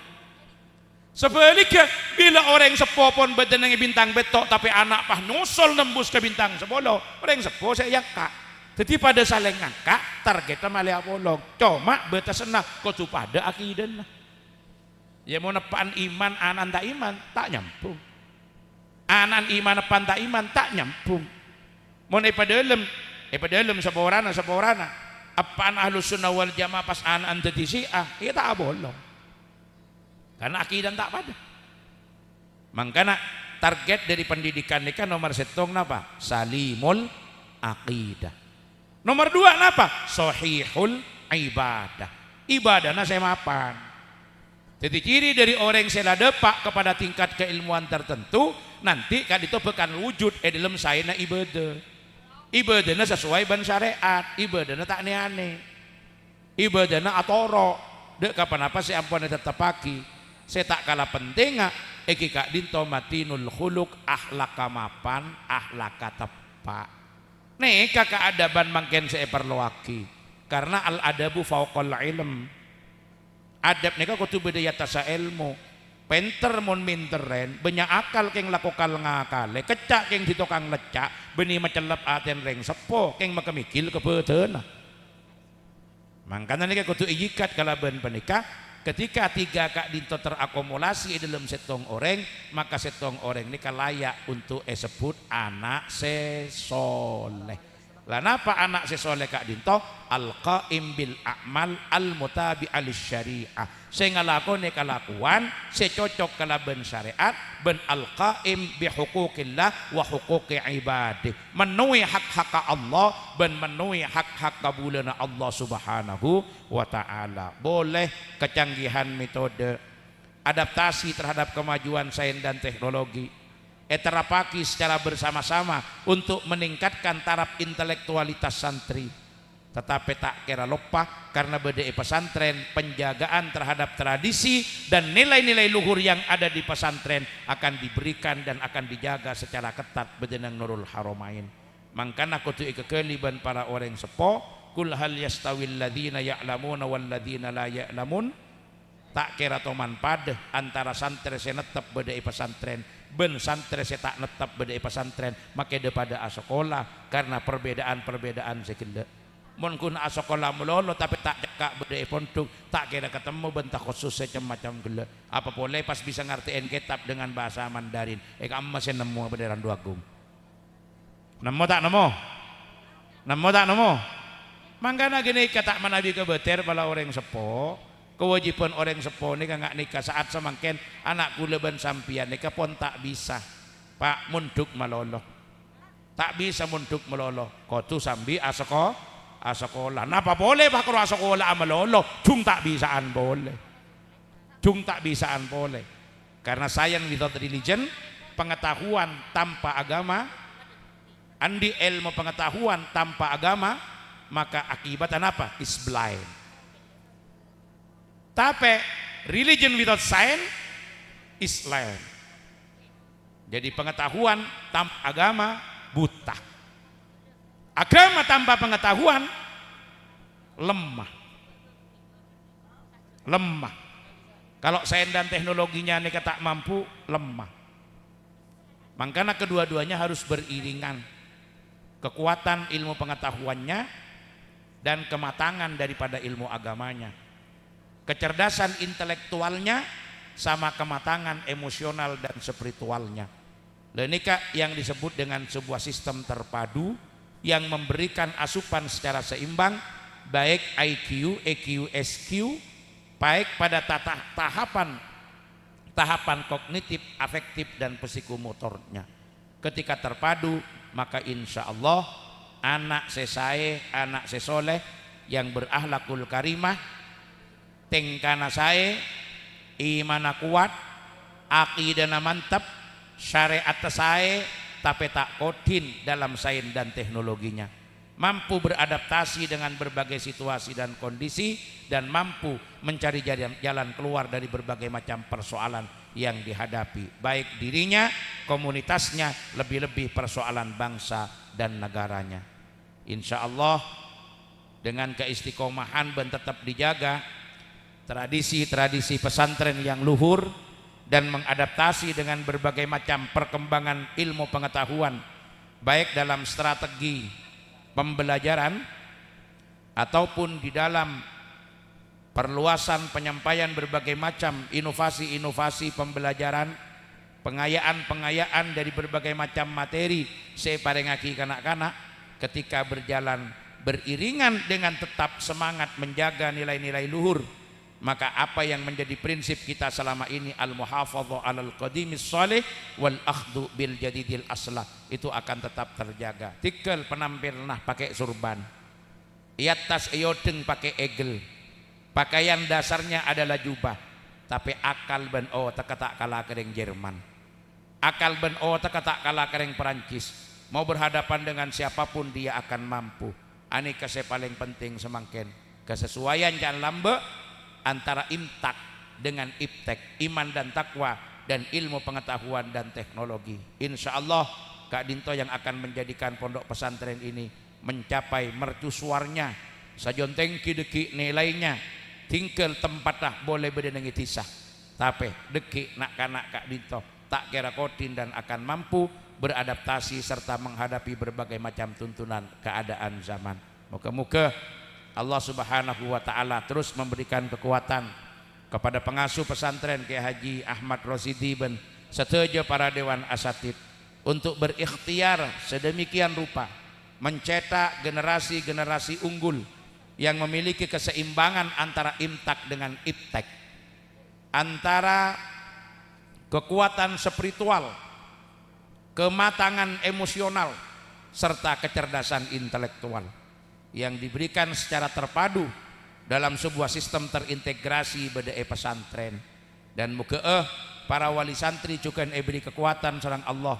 A: Sebaliknya bila orang sepuh pun beda nang bintang petok tapi anak pah nusul nembus ke bintang sepuluh, orang sepuh saya kak. Jadi pada saling ngangkat targetnya malih apolong. Cuma beta senang kau tu pada akidan. Ya mau nepaan iman anan tak iman tak nyambung. Anan iman nepan tak iman tak nyambung. Mau pada dalam seborana apaan ahlus sunnah wal jamaah pas anan jadi Syiah kita tak bolong. Karena akidan tak pada. Makanya target dari pendidikan ini kan nomor setong napa? Salimul aqidah. Nomor dua napa? Sahihul ibadah. Ibadahnya saya mapan. Jadi ciri dari orang yang depak kepada tingkat keilmuan tertentu nanti kan itu bekan wujud dalam sayana ibadah. Ibadahnya sesuai ban syariat, ibadahnya tak aneh-aneh. Ibadahnya atoro. Dek kapan apa sih ampun tetap pagi. Saya tak kalah penting iki kak dinto matinul khuluk ahlaka mapan ahlaka tepak. Nih kakak adaban mangken saya perlu lagi. Karena al adabu fauqal ilm. Adab nika kudu beda yatasa ilmu. Penter mon minteren banyak akal keng lakokal ngakale kecak keng ditokang lecak beni macelep aten reng sepo keng makemikil kebeuteuna. Mangkana nika kudu ijikat kalaban penikah ketika tiga kak dinto terakumulasi dalam setong orang maka setong orang nika layak untuk disebut anak sesoleh. Lah napa anak sesoleh kak dinto? Al-qaim bil a'mal al-mutabi al-syariah. Saya ngalakoni kelakuan saya cocok kalaban syariat ben al-qaim bi hukukillah wa hukuki ibadih. Menuhi hak-hak Allah ben menuhi hak-hak kabulana Allah subhanahu wa ta'ala. Boleh kecanggihan metode adaptasi terhadap kemajuan sains dan teknologi terapaki secara bersama-sama untuk meningkatkan taraf intelektualitas santri. Tetapi tak kira lupa karena beda pesantren penjagaan terhadap tradisi dan nilai-nilai luhur yang ada di pesantren akan diberikan dan akan dijaga secara ketat bedenang Nurul Haramain. Mangkana kutu ikekeliban para orang sepo kul hal yastawil ladzina ya'lamuna wal ladzina la ya'lamun. Tak kira toman pada antara santri senetep beda pesantren ben santri tak netap beda pesantren maka daripada asokola karena perbedaan-perbedaan sekenda. Mun kun asokola melolo tapi tak cekak beda pondok tak kira ketemu bentak khusus macam gila. Apa boleh pas bisa ngertiin kitab dengan bahasa Mandarin. Kamu masih nemu beneran dua gum. Nemu tak nemu? Nemu tak nemu? Mangkana gini kata manabi kebeter bala orang sepo. Kewajiban orang sepo ni nggak nikah saat semangken anak kula ban sampian nikah pun tak bisa pak munduk melolo tak bisa munduk melolo kotu sambi asekolah napa boleh pak kalau asekolah melolo cung tak bisaan boleh cung tak bisaan boleh karena sayang without religion pengetahuan tanpa agama andi ilmu pengetahuan tanpa agama maka akibatnya apa is blind. Tapi religion without science is land. Jadi pengetahuan tanpa agama buta. Agama tanpa pengetahuan lemah. Lemah. Kalau sains dan teknologinya ini tak mampu, lemah. Makanya kedua-duanya harus beriringan. Kekuatan ilmu pengetahuannya dan kematangan daripada ilmu agamanya. Kecerdasan intelektualnya sama kematangan emosional dan spiritualnya. Lenika yang disebut dengan sebuah sistem terpadu yang memberikan asupan secara seimbang baik IQ, EQ, SQ, baik pada tahapan kognitif, afektif dan psikomotornya. Ketika terpadu, maka insya Allah anak sesae, anak sesoleh yang berakhlakul karimah, tengkana sae, imana kuat, akidana mantap, syariat sae, tapi tak kodin dalam sains dan teknologinya, mampu beradaptasi dengan berbagai situasi dan kondisi, dan mampu mencari jalan keluar dari berbagai macam persoalan yang dihadapi, baik dirinya, komunitasnya, lebih-lebih persoalan bangsa dan negaranya. Insya Allah dengan keistiqomahan dan tetap dijaga tradisi-tradisi pesantren yang luhur dan mengadaptasi dengan berbagai macam perkembangan ilmu pengetahuan, baik dalam strategi pembelajaran ataupun di dalam perluasan penyampaian berbagai macam inovasi-inovasi pembelajaran, pengayaan-pengayaan dari berbagai macam materi separengaki kanak-kanak, ketika berjalan beriringan dengan tetap semangat menjaga nilai-nilai luhur, maka apa yang menjadi prinsip kita selama ini al-muhafadzah 'alal qadimis shalih wal akhdhu bil jadidil aslah itu akan tetap terjaga. Tikel penampil nah pakai surban, iatas eyodeng pakai egel, pakaian dasarnya adalah jubah, tapi akal ben o tak kalah kering Jerman, akal ben o tak kalah kering Perancis. Mau berhadapan dengan siapapun dia akan mampu. Ani kese paling penting semangken kesesuaian jangan lambe antara imtak dengan iptek, iman dan takwa, dan ilmu pengetahuan dan teknologi. Insya Allah Kak Dinto yang akan menjadikan pondok pesantren ini mencapai mercusuarnya sajonteng kideki nilainya tinggal tempatah boleh berdengi tisah, tapi deki nak kanak Kak Dinto tak kira kotin dan akan mampu beradaptasi serta menghadapi berbagai macam tuntunan keadaan zaman. Moga-moga Allah Subhanahu wa ta'ala terus memberikan kekuatan kepada pengasuh pesantren Kiai Haji Ahmad Rosidi ben setuju para dewan asatid untuk berikhtiar sedemikian rupa mencetak generasi-generasi unggul yang memiliki keseimbangan antara imtak dengan iptek, antara kekuatan spiritual, kematangan emosional serta kecerdasan intelektual yang diberikan secara terpadu dalam sebuah sistem terintegrasi bedai pesantren. Dan muka para wali santri juga beri kekuatan sareng Allah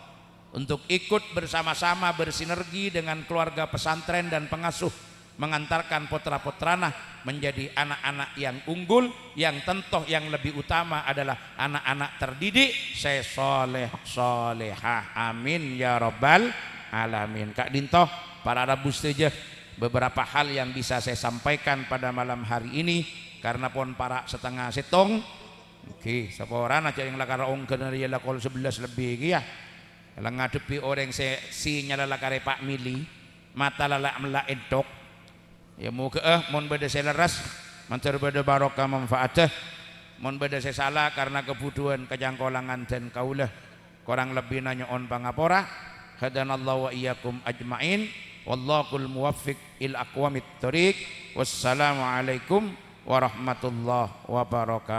A: untuk ikut bersama-sama bersinergi dengan keluarga pesantren dan pengasuh mengantarkan putra-putrana menjadi anak-anak yang unggul, yang tentoh yang lebih utama adalah anak-anak terdidik soleh solehah, amin ya rabbal alamin. Kak Dinto, para rabu setuju beberapa hal yang bisa saya sampaikan pada malam hari ini karena pon para setengah setong. Oke, seorang aja yang lakar ong kenari lakol 11 lebih ya. Kalau ngadepi orang si nyala lakare Pak Mili, mata lalak melak edok. Ya moga mon beda seleras, mancar beda barokah manfaatah. Mon beda salah karena kebutuhan kejangkolangan dan kaulah. Kurang lebih nanya on pangapora. Hadanallahu wa iyyakum ajmain. Wallahul muwaffiq il aqwamit thoriq. Wassalamualaikum warahmatullahi wabarakatuh.